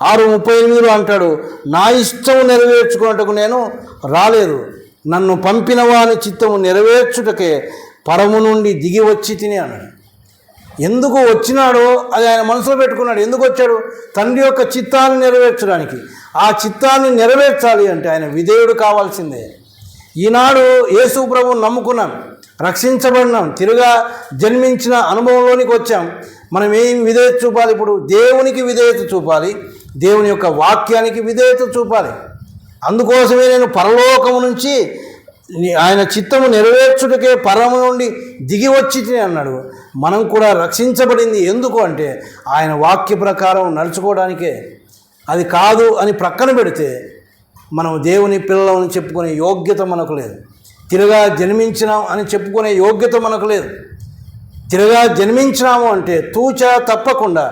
6:38 అంటాడు, నా ఇష్టం నెరవేర్చుకున్నట్టుకు నేను రాలేదు, నన్ను పంపిన వాని చిత్తము నెరవేర్చుటకే పరము నుండి దిగి వచ్చి తిని అన్నాడు. ఎందుకు వచ్చినాడో అది ఆయన మనసులో పెట్టుకున్నాడు. ఎందుకు వచ్చాడు? తండ్రి యొక్క చిత్తాన్ని నెరవేర్చడానికి. ఆ చిత్తాన్ని నెరవేర్చాలి అంటే ఆయన విధేయుడు కావాల్సిందే. ఈనాడు యేసు ప్రభువును నమ్ముకున్నాం, రక్షించబడినాం, తిరుగా జన్మించిన అనుభవంలోనికి వచ్చాం. మనం ఏం విధేయత చూపాలి? ఇప్పుడు దేవునికి విధేయత చూపాలి, దేవుని యొక్క వాక్యానికి విధేయత చూపాలి. అందుకోసమే నేను పరలోకము నుంచి ఆయన చిత్తము నెరవేర్చుటకే పరము నుండి దిగి వచ్చి అన్నాడు. మనం కూడా రక్షించబడింది ఎందుకు అంటే ఆయన వాక్య ప్రకారం నడుచుకోవడానికే. అది కాదు అని ప్రక్కన పెడితే మనం దేవుని పిల్లలని చెప్పుకునే యోగ్యత మనకు లేదు. తిరగా జన్మించినాం అని చెప్పుకునే యోగ్యత మనకు లేదు. తిరగా జన్మించినాము అంటే తూచా తప్పకుండా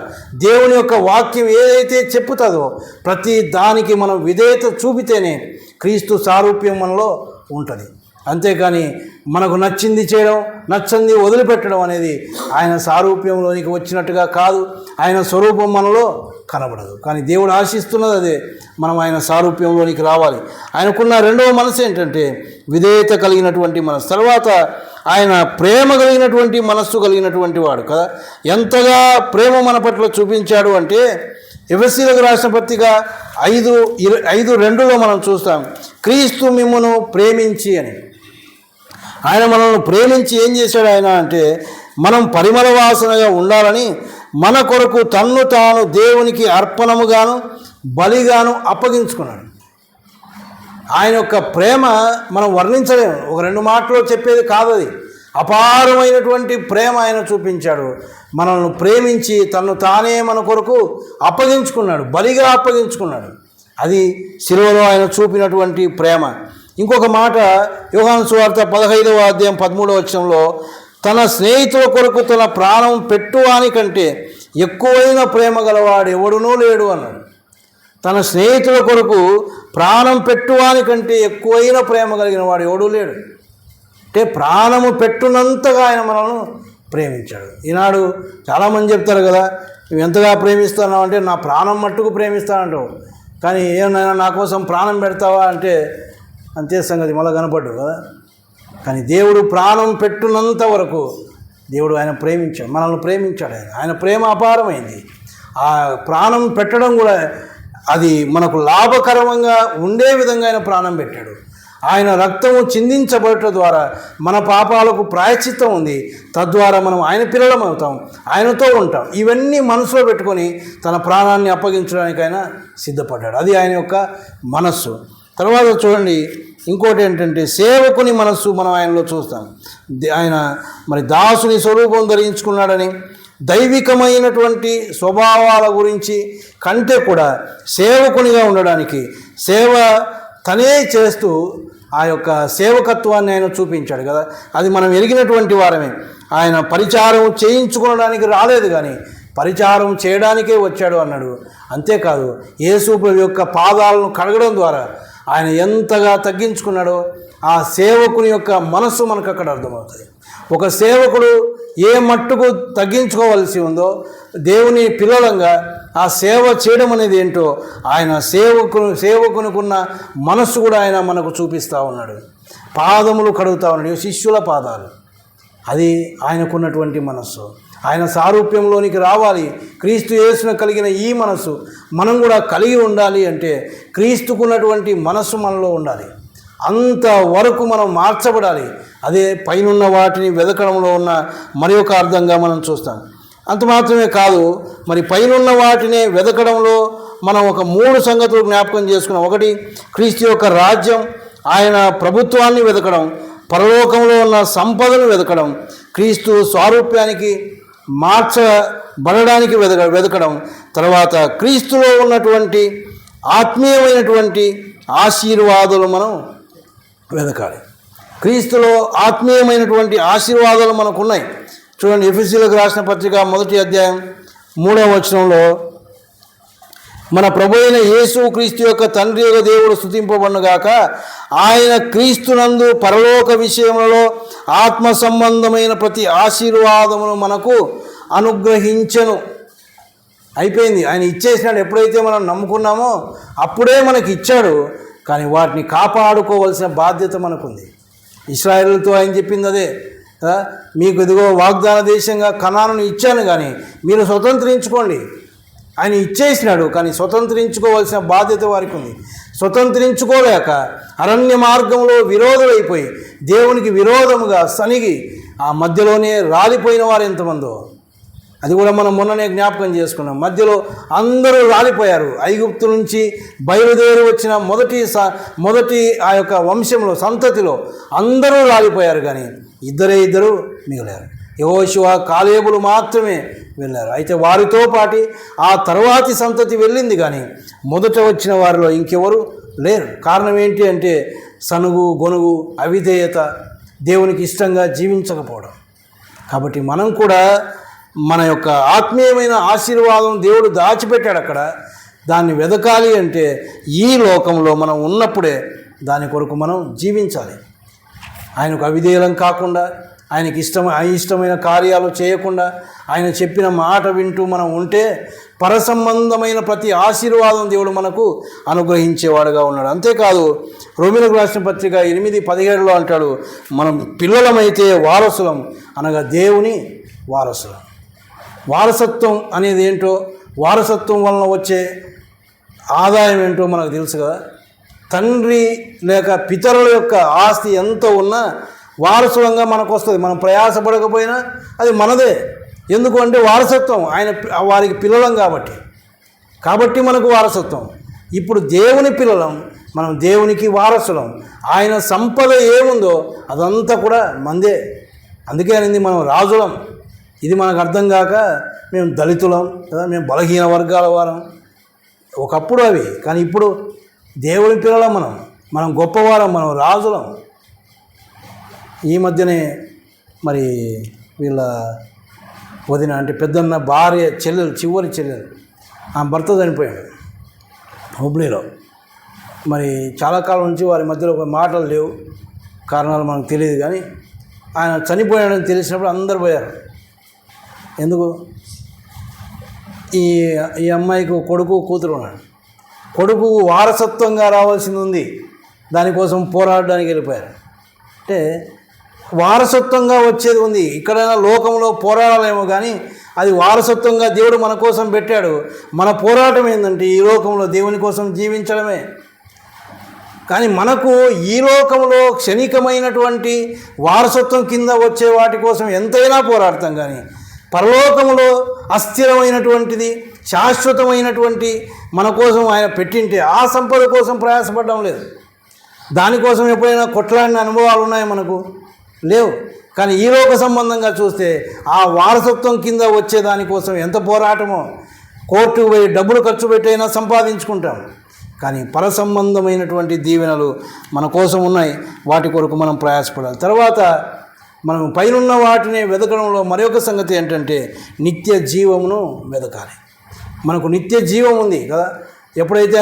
దేవుని యొక్క వాక్యం ఏదైతే చెప్పుతుందో ప్రతి దానికి మనం విధేయత చూపితేనే క్రీస్తు సారూప్యం మనలో ఉంటుంది. అంతేకాని మనకు నచ్చింది చేయడం, నచ్చంది వదిలిపెట్టడం అనేది ఆయన సారూప్యంలోనికి వచ్చినట్టుగా కాదు, ఆయన స్వరూపం మనలో కనబడదు. కానీ దేవుడు ఆశిస్తున్నది అదే, మనం ఆయన సారూప్యంలోనికి రావాలి. ఆయనకున్న రెండవ మనసు ఏంటంటే విధేయత కలిగినటువంటి మనసు. తర్వాత ఆయన ప్రేమ కలిగినటువంటి మనస్సు కలిగినటువంటి వాడు కదా. ఎంతగా ప్రేమ మన పట్ల చూపించాడు అంటే ఎఫెసీయులకు రాసిన పత్రిక 5:2 మనం చూస్తాం, క్రీస్తు మిమ్మును ప్రేమించి అని. ఆయన మనల్ని ప్రేమించి ఏం చేశాడు ఆయన అంటే మనం పరిమళ వాసనగా ఉండాలని మన కొరకు తన్ను తాను దేవునికి అర్పణముగాను బలిగాను అప్పగించుకున్నాడు. ఆయన యొక్క ప్రేమ మనం వర్ణించలేము, ఒక 2 మాటలో చెప్పేది కాదు. అది అపారమైనటువంటి ప్రేమ ఆయన చూపించాడు. మనల్ని ప్రేమించి తన్ను తానే మన కొరకు అప్పగించుకున్నాడు, బలిగా అప్పగించుకున్నాడు. అది శిలువలో ఆయన చూపినటువంటి ప్రేమ. ఇంకొక మాట యోహాను సువార్త 15వ అధ్యాయం 13వ వచనంలో తన స్నేహితుల కొరకు తన ప్రాణం పెట్టువానికంటే ఎక్కువైన ప్రేమ గలవాడు ఎవడునూ లేడు అన్నాడు. తన స్నేహితుల కొరకు ప్రాణం పెట్టువానికంటే ఎక్కువైన ప్రేమ కలిగిన వాడు ఎవడూ లేడు. అంటే ప్రాణము పెట్టునంతగా ఆయన మనల్ని ప్రేమించాడు. ఈనాడు చాలామంది చెప్తారు కదా, నువ్వు ఎంతగా ప్రేమిస్తున్నావు అంటే నా ప్రాణం మట్టుకు ప్రేమిస్తానంటావు, కానీ ఏమైనా నా కోసం ప్రాణం పెడతావా అంటే అంతే సంగతి, మళ్ళీ కనపడ్డు కదా. కానీ దేవుడు ప్రాణం పెట్టున్నంత వరకు దేవుడు ఆయన ప్రేమించాడు, మనల్ని ప్రేమించాడు. ఆయన ప్రేమ అపారమైంది. ఆ ప్రాణం పెట్టడం కూడా అది మనకు లాభకరంగా ఉండే విధంగా ఆయన ప్రాణం పెట్టాడు. ఆయన రక్తము చిందించబడటం ద్వారా మన పాపాలకు ప్రాయశ్చిత్తం ఉంది. తద్వారా మనం ఆయన పిల్లలం అవుతాం, ఆయనతో ఉంటాం. ఇవన్నీ మనసులో పెట్టుకొని తన ప్రాణాన్ని అప్పగించడానికి ఆయన సిద్ధపడ్డాడు. అది ఆయన యొక్క మనస్సు. తర్వాత చూడండి, ఇంకోటి ఏంటంటే సేవకుని మనస్సు మనం ఆయనలో చూస్తాం. ఆయన మరి దాసుని స్వరూపం ధరించుకున్నాడని దైవికమైనటువంటి స్వభావాల గురించి కంటే కూడా సేవకునిగా ఉండడానికి సేవ తనే చేస్తూ ఆ యొక్క సేవకత్వాన్ని ఆయన చూపించాడు కదా. అది మనం ఎరిగినటువంటి వారమే. ఆయన పరిచారం చేయించుకోవడానికి రాలేదు, కానీ పరిచారం చేయడానికే వచ్చాడు అన్నాడు. అంతేకాదు యేసు ప్రభు యొక్క పాదాలను కడగడం ద్వారా ఆయన ఎంతగా తగ్గించుకున్నాడో ఆ సేవకుని యొక్క మనస్సు మనకు అక్కడ అర్థమవుతుంది. ఒక సేవకుడు ఏ మట్టుకు తగ్గించుకోవాల్సి ఉందో దేవుని పిల్లలంగా ఆ సేవ చేయడం అనేది ఏంటో ఆయన సేవకునికున్న మనస్సు కూడా ఆయన మనకు చూపిస్తూ ఉన్నాడు. పాదములు కడుగుతూ ఉన్నాడు, శిష్యుల పాదాలు. అది ఆయనకున్నటువంటి మనస్సు. ఆయన సారూప్యంలోనికి రావాలి. క్రీస్తు యేసును కలిగిన ఈ మనస్సు మనం కూడా కలిగి ఉండాలి అంటే క్రీస్తుకున్నటువంటి మనస్సు మనలో ఉండాలి. అంతవరకు మనం మార్చబడాలి. అదే పైనున్న వాటిని వెదకడంలో ఉన్న మరి ఒక అర్థంగా మనం చూస్తాం. అంత మాత్రమే కాదు, మరి పైనున్న వాటిని వెదకడంలో మనం ఒక 3 సంగతులు జ్ఞాపకం చేసుకున్నాం. ఒకటి, క్రీస్తు యొక్క రాజ్యం, ఆయన ప్రభుత్వాన్ని వెదకడం, పరలోకంలో ఉన్న సంపదను వెదకడం, క్రీస్తు స్వారూప్యానికి మార్చబడడానికి వెదకడం, తర్వాత క్రీస్తులో ఉన్నటువంటి ఆత్మీయమైనటువంటి ఆశీర్వాదాలు మనం వెదకాలి. క్రీస్తులో ఆత్మీయమైనటువంటి ఆశీర్వాదాలు మనకు ఉన్నాయి. చూడండి, ఎఫెసీయులకు రాసిన పత్రిక 1వ అధ్యాయం 3వ వచనంలో మన ప్రభు అయిన యేసు క్రీస్తు యొక్క తండ్రి యొక్క దేవుడు స్తుతింపబడునుగాక, ఆయన క్రీస్తునందు పరలోక విషయములలో ఆత్మ సంబంధమైన ప్రతి ఆశీర్వాదమును మనకు అనుగ్రహించెను. అయిపోయింది, ఆయన ఇచ్చేసినాడు. ఎప్పుడైతే మనం నమ్ముకున్నామో అప్పుడే మనకి ఇచ్చాడు, కానీ వాటిని కాపాడుకోవాల్సిన బాధ్యత మనకుంది. ఇశ్రాయేలుతో ఆయన చెప్పింది అదే, మీకు ఇదిగో వాగ్దాన దేశంగా కనానును ఇచ్చాను, కానీ మీరు స్వతంత్రించుకోండి. ఆయన ఇచ్చేసినాడు, కానీ స్వతంత్రించుకోవాల్సిన బాధ్యత వారికి ఉంది. స్వతంత్రించుకోలేక అరణ్య మార్గంలో విరోధులైపోయి దేవునికి విరోధముగా సనిగి ఆ మధ్యలోనే రాలిపోయిన వారు ఎంతమందో. అది కూడా మనం మొన్ననే జ్ఞాపకం చేసుకున్నాం. మధ్యలో అందరూ రాలిపోయారు. ఐగుప్తు నుంచి బయలుదేరి వచ్చిన మొదటి ఆ యొక్క వంశంలో సంతతిలో అందరూ రాలిపోయారు, కానీ ఇద్దరు మిగిలారు. యెహోషువ కాలేబులు మాత్రమే వెళ్ళారు. అయితే వారితో పాటు ఆ తర్వాతి సంతతి వెళ్ళింది, కానీ మొదట వచ్చిన వారిలో ఇంకెవరు లేరు. కారణం ఏంటి అంటే సనుగు గొనుగు, అవిధేయత, దేవునికి ఇష్టంగా జీవించకపోవడం. కాబట్టి మనం కూడా మన యొక్క ఆత్మీయమైన ఆశీర్వాదం దేవుడు దాచిపెట్టాడు అక్కడ, దాన్ని వెదకాలి అంటే ఈ లోకంలో మనం ఉన్నప్పుడే దాని కొరకు మనం జీవించాలి. ఆయనకు అవిధేయులం కాకుండా, ఆయనకి అయిష్టమైన కార్యాలు చేయకుండా, ఆయన చెప్పిన మాట వింటూ మనం ఉంటే పరసంబంధమైన ప్రతి ఆశీర్వాదం దేవుడు మనకు అనుగ్రహించేవాడుగా ఉన్నాడు. అంతేకాదు రోమీయులకు రాసిన పత్రిక 8:17 అంటాడు, మనం పిల్లలమైతే వారసులం, అనగా దేవుని వారసులం. వారసత్వం అనేది ఏంటో, వారసత్వం వలన వచ్చే ఆదాయం ఏంటో మనకు తెలుసు కదా. తండ్రి లేక పితరుల యొక్క ఆస్తి ఎంత ఉన్నా వారసులంగా మనకు వస్తుంది. మనం ప్రయాసపడకపోయినా అది మనదే. ఎందుకు అంటే వారసత్వం, వారికి పిల్లలం కాబట్టి మనకు వారసత్వం. ఇప్పుడు దేవుని పిల్లలం, మనం దేవునికి వారసులం. ఆయన సంపద ఏముందో అదంతా కూడా మందే. అందుకే అనేది మనం రాజులం. ఇది మనకు అర్థం కాక మేము దళితులం కదా, మేము బలహీన వర్గాల వారం ఒకప్పుడు అవి, కానీ ఇప్పుడు దేవుని పిల్లలం, మనం గొప్పవారం, మనం రాజులం. ఈ మధ్యనే మరి వీళ్ళ వదిన అంటే పెద్దన్న భార్య చివరి చెల్లెలు ఆ భర్త చనిపోయాడు హుబ్లీలో. మరి చాలా కాలం నుంచి వారి మధ్యలో ఒక మాటలు లేవు, కారణాలు మనకు తెలియదు, కానీ ఆయన చనిపోయాడని తెలిసినప్పుడు అందరు పోయారు. ఎందుకు? ఈ అమ్మాయికి కొడుకు కూతురు ఉన్నాడు. కొడుకు వారసత్వంగా రావాల్సింది ఉంది, దానికోసం పోరాడడానికి వెళ్ళిపోయారు. అంటే వారసత్వంగా వచ్చేది ఉంది. ఇక్కడైనా లోకంలో పోరాడాలేమో, కానీ అది వారసత్వంగా దేవుడు మన కోసం పెట్టాడు. మన పోరాటం ఏంటంటే ఈ లోకంలో దేవుని కోసం జీవించడమే. కానీ మనకు ఈ లోకంలో క్షణికమైనటువంటి వారసత్వం కింద వచ్చే వాటి కోసం ఎంతైనా పోరాడతాం, కానీ పరలోకంలో అస్థిరమైనటువంటిది, శాశ్వతమైనటువంటి మన కోసం ఆయన పెట్టింటే ఆ సంపద కోసం ప్రయాసపడడం లేదు. దానికోసం ఎప్పుడైనా కొట్లాడిన అనుభవాలు ఉన్నాయి మనకు? లేవు. కానీ ఈ లోక సంబంధంగా చూస్తే ఆ వారసత్వం కింద వచ్చే దానికోసం ఎంత పోరాటమో. కోర్టుకు పోయి డబ్బులు ఖర్చు పెట్టైనా సంపాదించుకుంటాం, కానీ పరసంబంధమైనటువంటి దీవెనలు మన కోసం ఉన్నాయి, వాటి కొరకు మనం ప్రయాసపడాలి. తర్వాత మనం పైనున్న వాటిని వెతకడంలో మరొక సంగతి ఏంటంటే నిత్య జీవమును వెతకాలి. మనకు నిత్య జీవం ఉంది కదా, ఎప్పుడైతే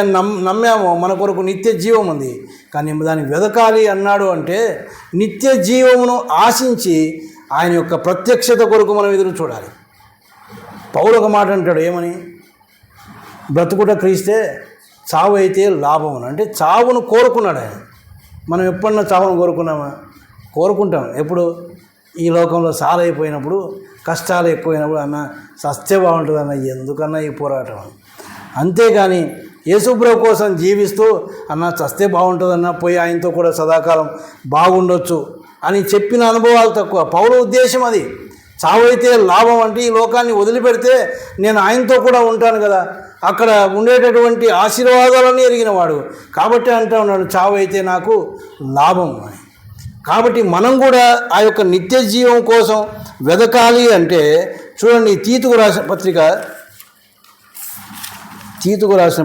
నమ్మామో మన కొరకు నిత్య జీవం ఉంది, కానీ దాన్ని వెతకాలి అన్నాడు అంటే నిత్య జీవమును ఆశించి ఆయన యొక్క ప్రత్యక్షత కొరకు మనం ఎదురు చూడాలి. పౌలు ఒక మాట అంటాడు, ఏమని? బ్రతుకుట క్రీస్తే, చావు అయితే లాభమును. అంటే చావును కోరుకున్నాడు ఆయన. మనం ఎప్పుడన్నా చావును కోరుకున్నామా? కోరుకుంటాం. ఎప్పుడు? ఈ లోకంలో సాలైపోయినప్పుడు, కష్టాలు ఎక్కువైనప్పుడు, అన్న సస్తే బాగుంటుంది అన్న, ఎందుకన్నా ఈ పోరాటం. అంతేగాని యేసుప్రభు కోసం జీవిస్తూ అన్న చస్తే బాగుంటుందన్న, పోయి ఆయనతో కూడా సదాకాలం బాగుండొచ్చు అని చెప్పిన అనుభవాలు తక్కువ. పౌలు ఉద్దేశం అది. చావైతే లాభం అంటే ఈ లోకాన్ని వదిలిపెడితే నేను ఆయనతో కూడా ఉంటాను కదా, అక్కడ ఉండేటటువంటి ఆశీర్వాదాలన్నీ ఎరిగినవాడు కాబట్టి అంటూ ఉన్నాడు చావైతే నాకు లాభం అని. కాబట్టి మనం కూడా ఆ యొక్క నిత్య జీవం కోసం వెదకాలి అంటే చూడండి, తీతుకు రాసిన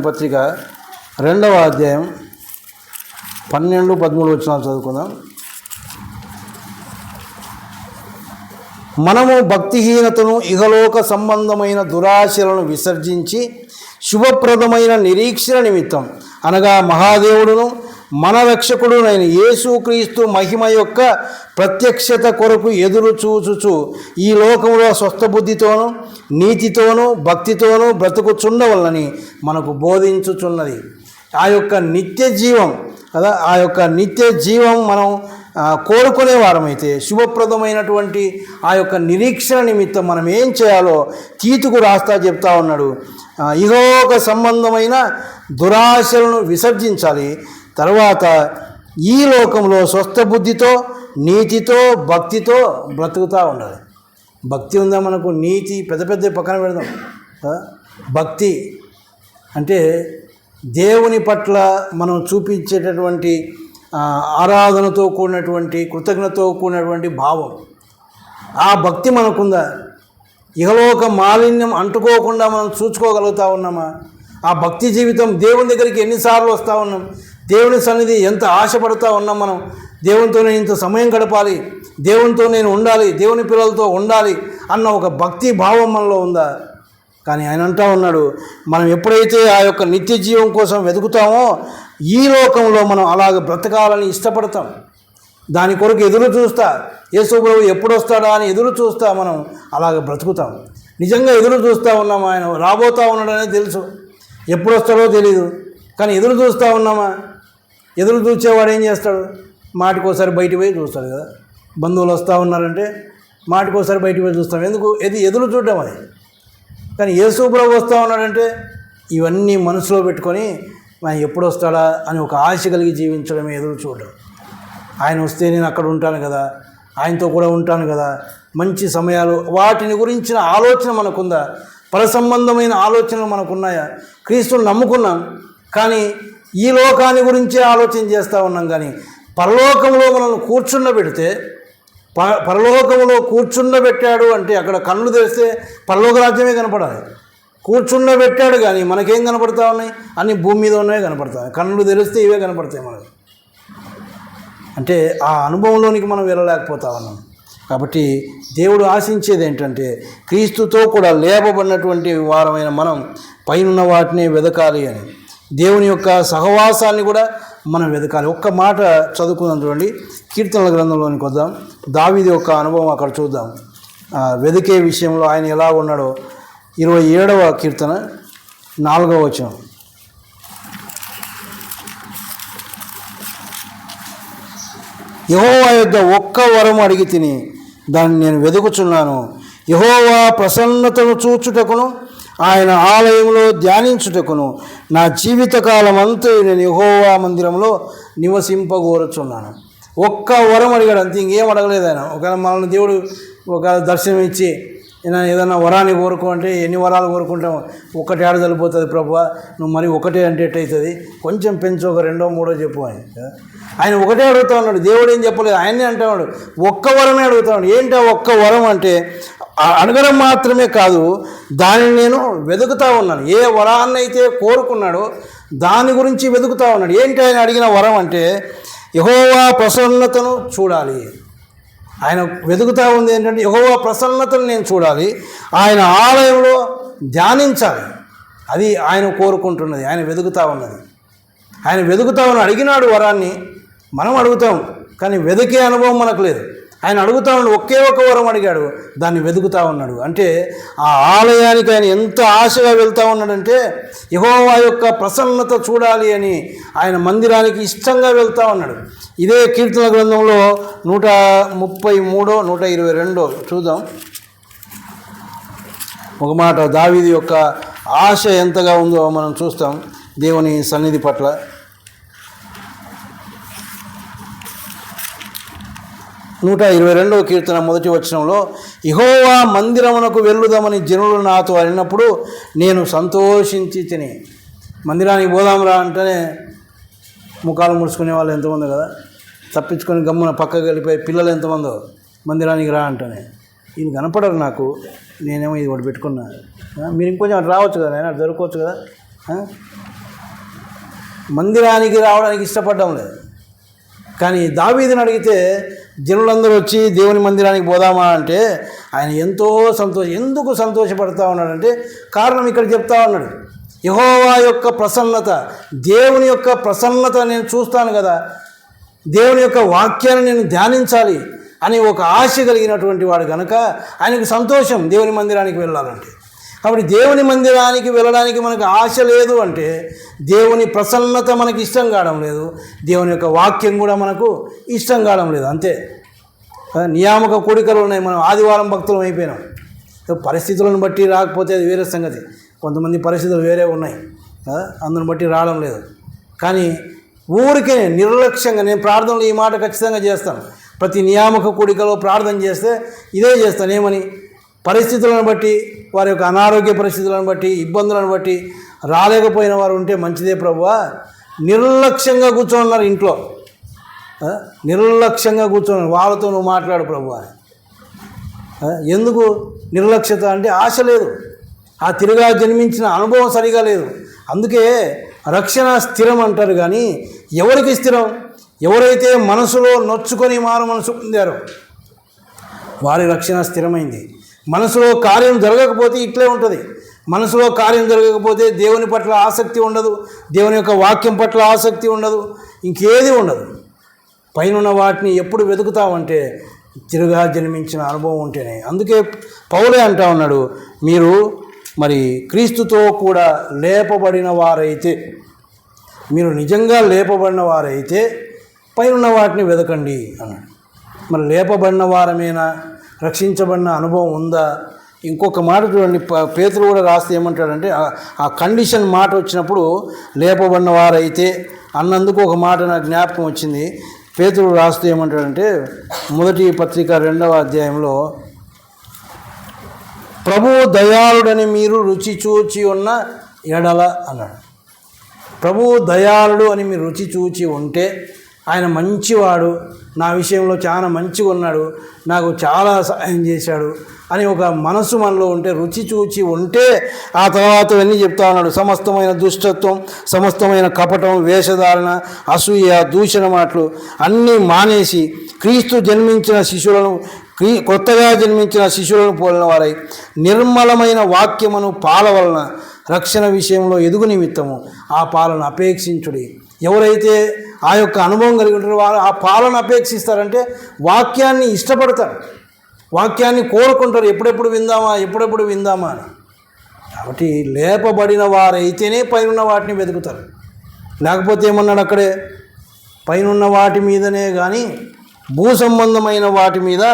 పత్రిక 2వ అధ్యాయం 12-13 వచనాలు చదువుకుందాం. మనము భక్తిహీనతను, ఇహలోక సంబంధమైన దురాశలను విసర్జించి శుభప్రదమైన నిరీక్షణ నిమిత్తం, అనగా మహాదేవుడును మన రక్షకుడునైన యేసుక్రీస్తు మహిమ యొక్క ప్రత్యక్షత కొరకు ఎదురు చూచుచు ఈ లోకంలో స్వస్థబుద్ధితోనూ నీతితోనూ భక్తితోనూ బ్రతుకుచుండవలనని మనకు బోధించుచున్నది. ఆ యొక్క నిత్య జీవం కదా, ఆ యొక్క నిత్య జీవం మనం కోరుకునే వారమైతే శుభప్రదమైనటువంటి ఆ యొక్క నిరీక్షణ నిమిత్తం మనం ఏం చేయాలో తీతుకు రాస్తా చెప్తా ఉన్నాడు. ఇహలోక సంబంధమైన దురాశలను విసర్జించాలి. తర్వాత ఈ లోకంలో స్వస్థ బుద్ధితో నీతితో భక్తితో బ్రతుకుతూ ఉండాలి. భక్తి ఉందా మనకు? నీతి పెద్ద పెద్ద పక్కన పెడదాం. భక్తి అంటే దేవుని పట్ల మనం చూపించేటటువంటి ఆరాధనతో కూడినటువంటి, కృతజ్ఞతతో కూడినటువంటి భావం, ఆ భక్తి మనకుందా? ఇహలోక మాలిన్యం అంటుకోకుండా మనం చూసుకోగలుగుతా ఉన్నామా? ఆ భక్తి జీవితం, దేవుని దగ్గరికి ఎన్నిసార్లు వస్తూ ఉన్నాం, దేవుని సన్నిధి ఎంత ఆశపడుతూ ఉన్నాం మనం, దేవునితో నేను ఇంత సమయం గడపాలి, దేవునితో నేను ఉండాలి, దేవుని పిల్లలతో ఉండాలి అన్న ఒక భక్తి భావం మనలో ఉందా? కానీ ఆయన అంటూ ఉన్నాడు, మనం ఎప్పుడైతే ఆ యొక్క నిత్య జీవం కోసం వెతుకుతామో ఈ లోకంలో మనం అలాగ బ్రతకాలని ఇష్టపడతాం. దాని కొరకు ఎదురు చూస్తా, యేసు ప్రభువు ఎప్పుడు వస్తాడా అని ఎదురు చూస్తా మనం అలాగ బ్రతుకుతాం. నిజంగా ఎదురు చూస్తూ ఉన్నాం. ఆయన రాబోతూ ఉన్నాడనే తెలుసు, ఎప్పుడు వస్తాడో తెలీదు, కానీ ఎదురు చూస్తూ ఉన్నామా? ఎదురు చూసేవాడు ఏం చేస్తాడు? మాటికోసారి బయటికి పోయి చూస్తాడు కదా. బంధువులు వస్తూ ఉన్నారంటే మాటికోసారి బయటికి పోయి చూస్తాం. ఎందుకు? ఎదురు చూడడం అది. కానీ యేసు ప్రభువు వస్తూ ఉన్నాడంటే ఇవన్నీ మనసులో పెట్టుకొని ఆయన ఎప్పుడు వస్తాడా అని ఒక ఆశ కలిగి జీవించడమే ఎదురు చూడడం. ఆయన వస్తే నేను అక్కడ ఉంటాను కదా, ఆయనతో కూడా ఉంటాను కదా, మంచి సమయాలు, వాటిని గురించిన ఆలోచన మనకుందా? పరసంబంధమైన ఆలోచనలు మనకున్నాయా? క్రీస్తుని నమ్ముకున్నాం, కానీ ఈ లోకాన్ని గురించే ఆలోచన చేస్తూ ఉన్నాం. కానీ పరలోకంలో మనల్ని కూర్చుండబెడితే, పరలోకంలో కూర్చుండబెట్టాడు అంటే అక్కడ కళ్ళు తెరిస్తే పరలోక రాజ్యమే కనపడాలి. కూర్చుండబెట్టాడు కానీ మనకేం కనపడతా ఉన్నాయి? అన్ని భూమి మీద ఉన్నవే కనపడతాయి. కళ్ళు తెరిస్తే ఇవే కనపడతాయి మనకు. అంటే ఆ అనుభవంలోనికి మనం వెళ్ళలేకపోతా ఉన్నాం. కాబట్టి దేవుడు ఆశించేది ఏంటంటే క్రీస్తుతో కూడా లేపబడినటువంటి వారమైన మనం పైనున్న వాటిని వెదకాలి అని, దేవుని యొక్క సహవాసాన్ని కూడా మనం వెదకాలి. ఒక్క మాట చదువుకుందాం చూడండి, కీర్తనల గ్రంథంలోనికి వద్దాం. దావీదు యొక్క అనుభవం అక్కడ చూద్దాం. వెదికే విషయంలో ఆయన ఎలా ఉన్నాడో. 27వ కీర్తన 4వ వచనం. యెహోవా యొద్ద ఒక్క వరం అడిగి తిని దాన్ని నేను వెదుకుచున్నాను. యెహోవా ప్రసన్నతను చూచుటకును ఆయన ఆలయంలో ధ్యానించుటకును నా జీవితకాలం అంతా నేను యెహోవా మందిరంలో నివసింపగోరుచున్నాను. ఒక్క వరం అడిగాడు అంతే, ఇంకేం అడగలేదు ఆయన. ఒకవేళ మనల్ని దేవుడు ఒక దర్శనం ఇచ్చి ఏదైనా వరాన్ని కోరుకో అంటే ఎన్ని వరాలు కోరుకుంటాం? ఒకటి ఆడ సరిపోతుంది ప్రభువా, నువ్వు మరి ఒకటే అంటే ఎట్టవుతుంది, కొంచెం పెంచు, ఒక 2ో 3ో చెప్పు అని. ఆయన ఒకటే అడుగుతా ఉన్నాడు, దేవుడు ఏం చెప్పలేదు, ఆయనే అంటున్నాడు ఒక్క వరమే అడుగుతా ఉన్నాడు. ఏంటి ఆ ఒక్క వరం అంటే? అడగడం మాత్రమే కాదు, దానిని నేను వెతుకుతా ఉన్నాను. ఏ వరాన్నైతే కోరుకున్నాడో దాని గురించి వెతుకుతా ఉన్నాడు. ఏంటి ఆయన అడిగిన వరం అంటే యెహోవా ప్రసన్నతను చూడాలి. ఆయన వెతుకుతూ ఉంది ఏంటంటే యెహోవా ప్రసన్నతను నేను చూడాలి, ఆయన ఆలయంలో ధ్యానించాలి. అది ఆయన కోరుకుంటున్నది, ఆయన వెతుకుతూ ఉన్నది. ఆయన వెతుకుతా ఉన్న అడిగినాడు వరాన్ని. మనం అడుగుతాం కానీ వెతికే అనుభవం మనకు లేదు. ఆయన అడుగుతా ఉన్నాడు, ఒకే ఒక వరం అడిగాడు, దాన్ని వెతుకుతా ఉన్నాడు. అంటే ఆ ఆలయానికి ఆయన ఎంత ఆశగా వెళ్తూ ఉన్నాడంటే యెహోవా యొక్క ప్రసన్నత చూడాలి అని ఆయన మందిరానికి ఇష్టంగా వెళ్తూ ఉన్నాడు. ఇదే కీర్తన గ్రంథంలో 133, 122 చూద్దాం. ఒక మాట దావీదు యొక్క ఆశ ఎంతగా ఉందో మనం చూస్తాం దేవుని సన్నిధి పట్ల. 122వ కీర్తన 1వ వచనంలో యెహోవా మందిరమునకు వెళ్ళుదామని జనులు నాతో అడిగినప్పుడు నేను సంతోషించి తిని. మందిరానికి పోదాంరా అంటేనే ముఖాలు ముడుచుకునే వాళ్ళు ఎంతమందో కదా, తప్పించుకొని గమ్మున పక్కకి వెళ్ళిపోయి పిల్లలు ఎంతమందో మందిరానికి రా అంటేనే. ఈయన కనపడరు నాకు, నేనేమో ఇది ఒకటి పెట్టుకున్నా. మీరు ఇంకొంచెం అటు రావచ్చు కదా, నేను అటు దొరకవచ్చు కదా. మందిరానికి రావడానికి ఇష్టపడడం లేదు. కానీ దావీదుని అడిగితే జనులందరూ వచ్చి దేవుని మందిరానికి పోదామా అంటే ఆయన ఎంతో ఎందుకు సంతోషపడతా ఉన్నాడంటే కారణం ఇక్కడ చెప్తా ఉన్నాడు. యెహోవా యొక్క ప్రసన్నత, దేవుని యొక్క ప్రసన్నత నేను చూస్తాను కదా, దేవుని యొక్క వాక్యాన్ని నేను ధ్యానించాలి అని ఒక ఆశ కలిగినటువంటి వాడు కనుక ఆయనకు సంతోషం దేవుని మందిరానికి వెళ్ళాలంటే. కాబట్టి దేవుని మందిరానికి వెళ్ళడానికి మనకు ఆశ లేదు అంటే దేవుని ప్రసన్నత మనకి ఇష్టం కావడం లేదు, దేవుని యొక్క వాక్యం కూడా మనకు ఇష్టం కావడం లేదు. అంతే. నియామక కోడికలు ఉన్నాయి, మనం ఆదివారం భక్తులం అయిపోయినాం. పరిస్థితులను బట్టి రాకపోతే అది వేరే సంగతి. కొంతమంది పరిస్థితులు వేరే ఉన్నాయి, అందుని బట్టి రావడం లేదు. కానీ ఊరికే నిర్లక్ష్యంగా, నేను ప్రార్థనలు ఈ మాట ఖచ్చితంగా చేస్తాను, ప్రతి నియామక కూడికలో ప్రార్థన చేస్తే ఇదే చేస్తాను. ఏమని? పరిస్థితులను బట్టి, వారి యొక్క అనారోగ్య పరిస్థితులను బట్టి, ఇబ్బందులను బట్టి రాలేకపోయిన వారు ఉంటే మంచిదే ప్రభువా. నిర్లక్ష్యంగా కూర్చోన్నారు ఇంట్లో, నిర్లక్ష్యంగా కూర్చోన్నారు, వాళ్ళతో నువ్వు మాట్లాడు ప్రభువా. ఎందుకు నిర్లక్ష్యత అంటే ఆశ లేదు, ఆ తిరుగా జన్మించిన అనుభవం సరిగా లేదు. అందుకే రక్షణ స్థిరం అంటారు. కానీ ఎవరికి స్థిరం? ఎవరైతే మనసులో నొచ్చుకొని మారు మనసు పొందారో వారి రక్షణ స్థిరమైంది. మనసులో కార్యం జరగకపోతే ఇట్లే ఉంటుంది. మనసులో కార్యం జరగకపోతే దేవుని పట్ల ఆసక్తి ఉండదు, దేవుని యొక్క వాక్యం పట్ల ఆసక్తి ఉండదు, ఇంకేది ఉండదు. పైన వాటిని ఎప్పుడు వెతుకుతామంటే తిరుగా జన్మించిన అనుభవం ఉంటేనే. అందుకే పౌలే అంటా ఉన్నాడు, మీరు మరి క్రీస్తుతో కూడా లేపబడిన వారైతే, మీరు నిజంగా లేపబడిన వారైతే పైన వాటిని వెతకండి అన్నాడు. మరి లేపబడిన వారమేనా? రక్షించబడిన అనుభవం ఉందా? ఇంకొక మాట చూడండి, పేతురు కూడా రాస్తే ఏమంటాడంటే, ఆ కండిషన్ మాట వచ్చినప్పుడు లేపబడిన వారైతే అన్నందుకు ఒక మాట నాకు జ్ఞాపకం వచ్చింది. పేతురు రాస్తూ ఏమంటాడంటే, మొదటి పత్రిక 2వ అధ్యాయంలో, ప్రభువు దయాళుడని మీరు రుచి చూచి ఉన్న ఎడల అన్నాడు. ప్రభువు దయాళుడు అని మీరు రుచి చూచి ఉంటే, ఆయన మంచివాడు, నా విషయంలో చాలా మంచిగా ఉన్నాడు, నాకు చాలా సహాయం చేశాడు అని ఒక మనసు మనలో ఉంటే, రుచి చూచి ఉంటే, ఆ తర్వాత అన్నీ చెప్తా ఉన్నాడు. సమస్తమైన దుష్టత్వం, సమస్తమైన కపటం, వేషధారణ, అసూయ, దూషణ మాటలు అన్నీ మానేసి క్రీస్తు జన్మించిన శిశువులను, కొత్తగా జన్మించిన శిశువులను పోలిన వారై నిర్మలమైన వాక్యమును పాల వలన రక్షణ విషయంలో ఎదుగు నిమిత్తము ఆ పాలను అపేక్షించుడి. ఎవరైతే ఆ యొక్క అనుభవం కలిగి ఉంటారో వారు ఆ పాలను అపేక్షిస్తారంటే వాక్యాన్ని ఇష్టపడతారు, వాక్యాన్ని కోరుకుంటారు, ఎప్పుడెప్పుడు విందామా అని. కాబట్టి లేపబడిన వారైతేనే పైన వాటిని వెతుకుతారు. లేకపోతే ఏమన్నాడు అక్కడే, పైన వాటి మీదనే కానీ భూ సంబంధమైన వాటి మీద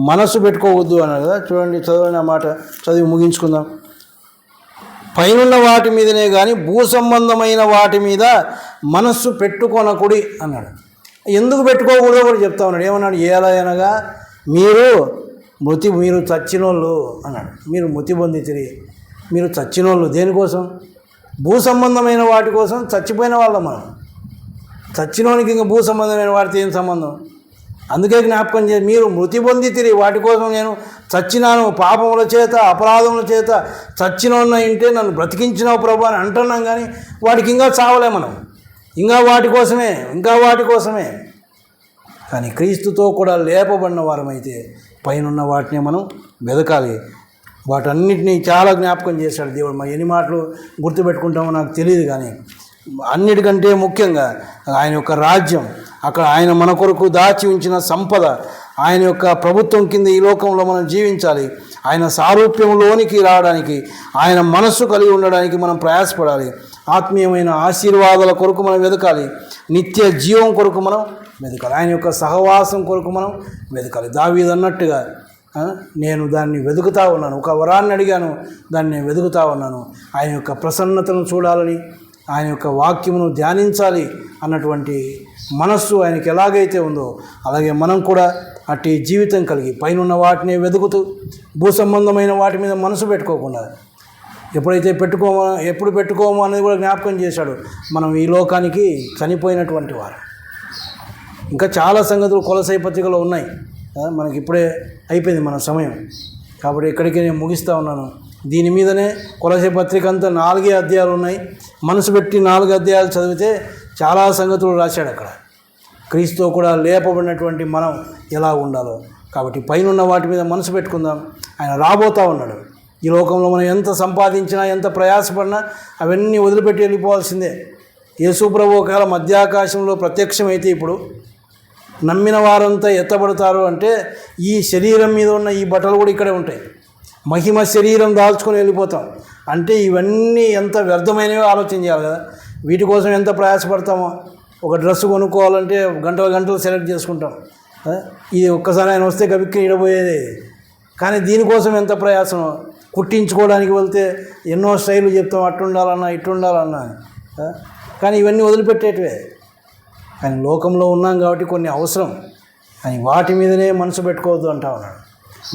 మనసు పెట్టుకోవద్దు అన్నాడు కదా. చూడండి, చదవండి ఆ మాట, చదివి ముగించుకుందాం. పైనున్న వాటి మీదనే కానీ భూ సంబంధమైన వాటి మీద మనస్సు పెట్టుకొనకుడి అన్నాడు. ఎందుకు పెట్టుకోకూడదో కూడా చెప్తా ఉన్నాడు. ఏమన్నాడు? ఎలా అనగా మీరు చచ్చినోళ్ళు అన్నాడు. మీరు మృతి పొందితిరి, మీరు చచ్చినోళ్ళు. దేనికోసం? భూ సంబంధమైన వాటి కోసం. చచ్చిపోయిన వాళ్ళం మనం. చచ్చినోనికి ఇంకా భూ సంబంధమైన వాటితో ఏం సంబంధం? అందుకే జ్ఞాపకం చేసి, మీరు మృతి పొందితిరి, వాటి కోసం నేను చచ్చినాను, పాపముల చేత అపరాధముల చేత చచ్చినోన్న ఇంటే నన్ను బ్రతికించినావు ప్రభు అని అంటున్నాం. కానీ వాటికి ఇంకా చావలే మనం, ఇంకా వాటి కోసమే. కానీ క్రీస్తుతో కూడా లేపబడిన వారమైతే పైన వాటిని మనం వెదకాలి. వాటన్నిటినీ చాలా జ్ఞాపకం చేశాడు దేవుడు. మరి ఎన్ని మాటలు గుర్తుపెట్టుకుంటామో నాకు తెలియదు. కానీ అన్నిటికంటే ముఖ్యంగా ఆయన యొక్క రాజ్యం, అక్కడ ఆయన మన కొరకు దాచి ఉంచిన సంపద, ఆయన యొక్క ప్రభుత్వం కింద ఈ లోకంలో మనం జీవించాలి. ఆయన సారూప్యంలోనికి రావడానికి, ఆయన మనస్సు కలిగి ఉండడానికి మనం ప్రయాసపడాలి. ఆత్మీయమైన ఆశీర్వాదాల కొరకు మనం వెతకాలి. నిత్య జీవం కొరకు మనం వెతకాలి. ఆయన యొక్క సహవాసం కొరకు మనం వెతకాలి. దావీదు అన్నట్టుగా నేను దాన్ని వెతుకుతా ఉన్నాను, ఒక వరాన్ని అడిగాను, దాన్ని నేను వెతుకుతా ఉన్నాను. ఆయన యొక్క ప్రసన్నతను చూడాలని, ఆయన యొక్క వాక్యమును ధ్యానించాలి అన్నటువంటి మనస్సు ఆయనకి ఎలాగైతే ఉందో అలాగే మనం కూడా అట్టి జీవితం కలిగి పైన వాటిని వెతుకుతూ భూ సంబంధమైన వాటి మీద మనసు పెట్టుకోకుండా, ఎప్పుడు పెట్టుకోమో అనేది కూడా జ్ఞాపకం చేశాడు. మనం ఈ లోకానికి చనిపోయినటువంటి వారు. ఇంకా చాలా సంగతులు కొలసై పత్రికలో ఉన్నాయి. మనకి ఇప్పుడే అయిపోయింది మన సమయం, కాబట్టి ఇక్కడికి నేను ముగిస్తూ ఉన్నాను. దీని మీదనే కొలసై పత్రిక అంతా 4 అధ్యాయాలు ఉన్నాయి. మనసు పెట్టి 4 అధ్యాయాలు చదివితే చాలా సంగతులు రాశాడు అక్కడ. క్రీస్తుతో కూడా లేపబడినటువంటి మనం ఎలా ఉండాలో. కాబట్టి పైన వాటి మీద మనసు పెట్టుకుందాం. ఆయన రాబోతూ ఉన్నాడు. ఈ లోకంలో మనం ఎంత సంపాదించినా, ఎంత ప్రయాసపడినా అవన్నీ వదిలిపెట్టి వెళ్ళిపోవాల్సిందే. యేసు ప్రభు ఒకవేళ మధ్యాకాశంలో ప్రత్యక్షమైతే ఇప్పుడు నమ్మిన వారంతా ఎత్తబడతారు అంటే ఈ శరీరం మీద ఉన్న ఈ బట్టలు కూడా ఇక్కడే ఉంటాయి. మహిమ శరీరం దాల్చుకొని వెళ్ళిపోతాం అంటే ఇవన్నీ ఎంత వ్యర్థమైనవో ఆలోచన చేయాలి కదా. వీటి కోసం ఎంత ప్రయాసపడతామో. ఒక డ్రెస్ కొనుక్కోవాలంటే గంటలు సెలెక్ట్ చేసుకుంటాం. ఇది ఒక్కసారి ఆయన వస్తే గబిక్కి ఇడబోయేది. కానీ దీనికోసం ఎంత ప్రయాసం. కుట్టించుకోవడానికి వెళ్తే ఎన్నో స్టైలు చెప్తాం, అట్టుండాలన్నా ఇట్టుండాలన్నా. కానీ ఇవన్నీ వదిలిపెట్టేటివే. కానీ లోకంలో ఉన్నాం కాబట్టి కొన్ని అవసరం, కానీ వాటి మీదనే మనసు పెట్టుకోవద్దు అంటా ఉన్నాడు.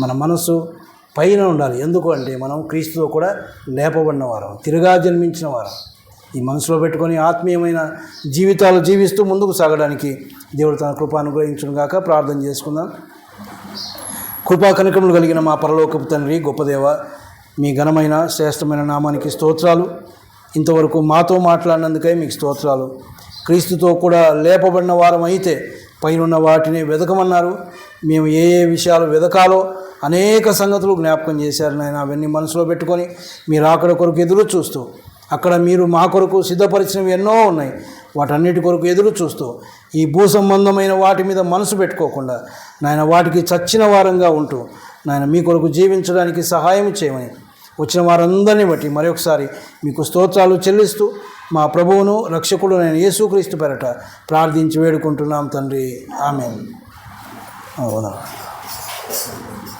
మన మనసు పైన ఉండాలి. ఎందుకు అంటే మనం క్రీస్తుతో కూడా లేపబడిన వారం, తిరుగా జన్మించిన వారం. ఈ మనసులో పెట్టుకొని ఆత్మీయమైన జీవితాలు జీవిస్తూ ముందుకు సాగడానికి దేవుడు తన కృప అనుగ్రహించును గాక. ప్రార్థన చేసుకుందాం. కృపా కనికరములు కలిగిన మా పరలోకపు తండ్రి, గొప్ప దేవ, మీ ఘనమైన శ్రేష్టమైన నామానికి స్తోత్రాలు. ఇంతవరకు మాతో మాట్లాడినందుకై మీకు స్తోత్రాలు. క్రీస్తుతో కూడా లేపబడిన వారం అయితే పైనున్న వాటిని వెదకమన్నారు. మేము ఏ ఏ విషయాలు వెదకాలో అనేక సంగతులు జ్ఞాపకం చేశారు నాయన. అవన్నీ మనసులో పెట్టుకొని మీరు అక్కడ కొరకు ఎదురు చూస్తూ, అక్కడ మీరు మా కొరకు సిద్ధపరిచినవి ఎన్నో ఉన్నాయి, వాటన్నిటి కొరకు ఎదురు చూస్తూ ఈ భూ సంబంధమైన వాటి మీద మనసు పెట్టుకోకుండా నాయన వాటికి చచ్చిన వారంగా ఉంటూ నాయన మీ కొరకు జీవించడానికి సహాయం చేయమని వచ్చిన వారందరినీ బట్టి మరొకసారి మీకు స్తోత్రాలు చెల్లిస్తూ మా ప్రభువును రక్షకుడు నేను యేసుక్రీస్తు పేరట ప్రార్థించి వేడుకుంటున్నాం తండ్రి. ఆమేన్. అవునా.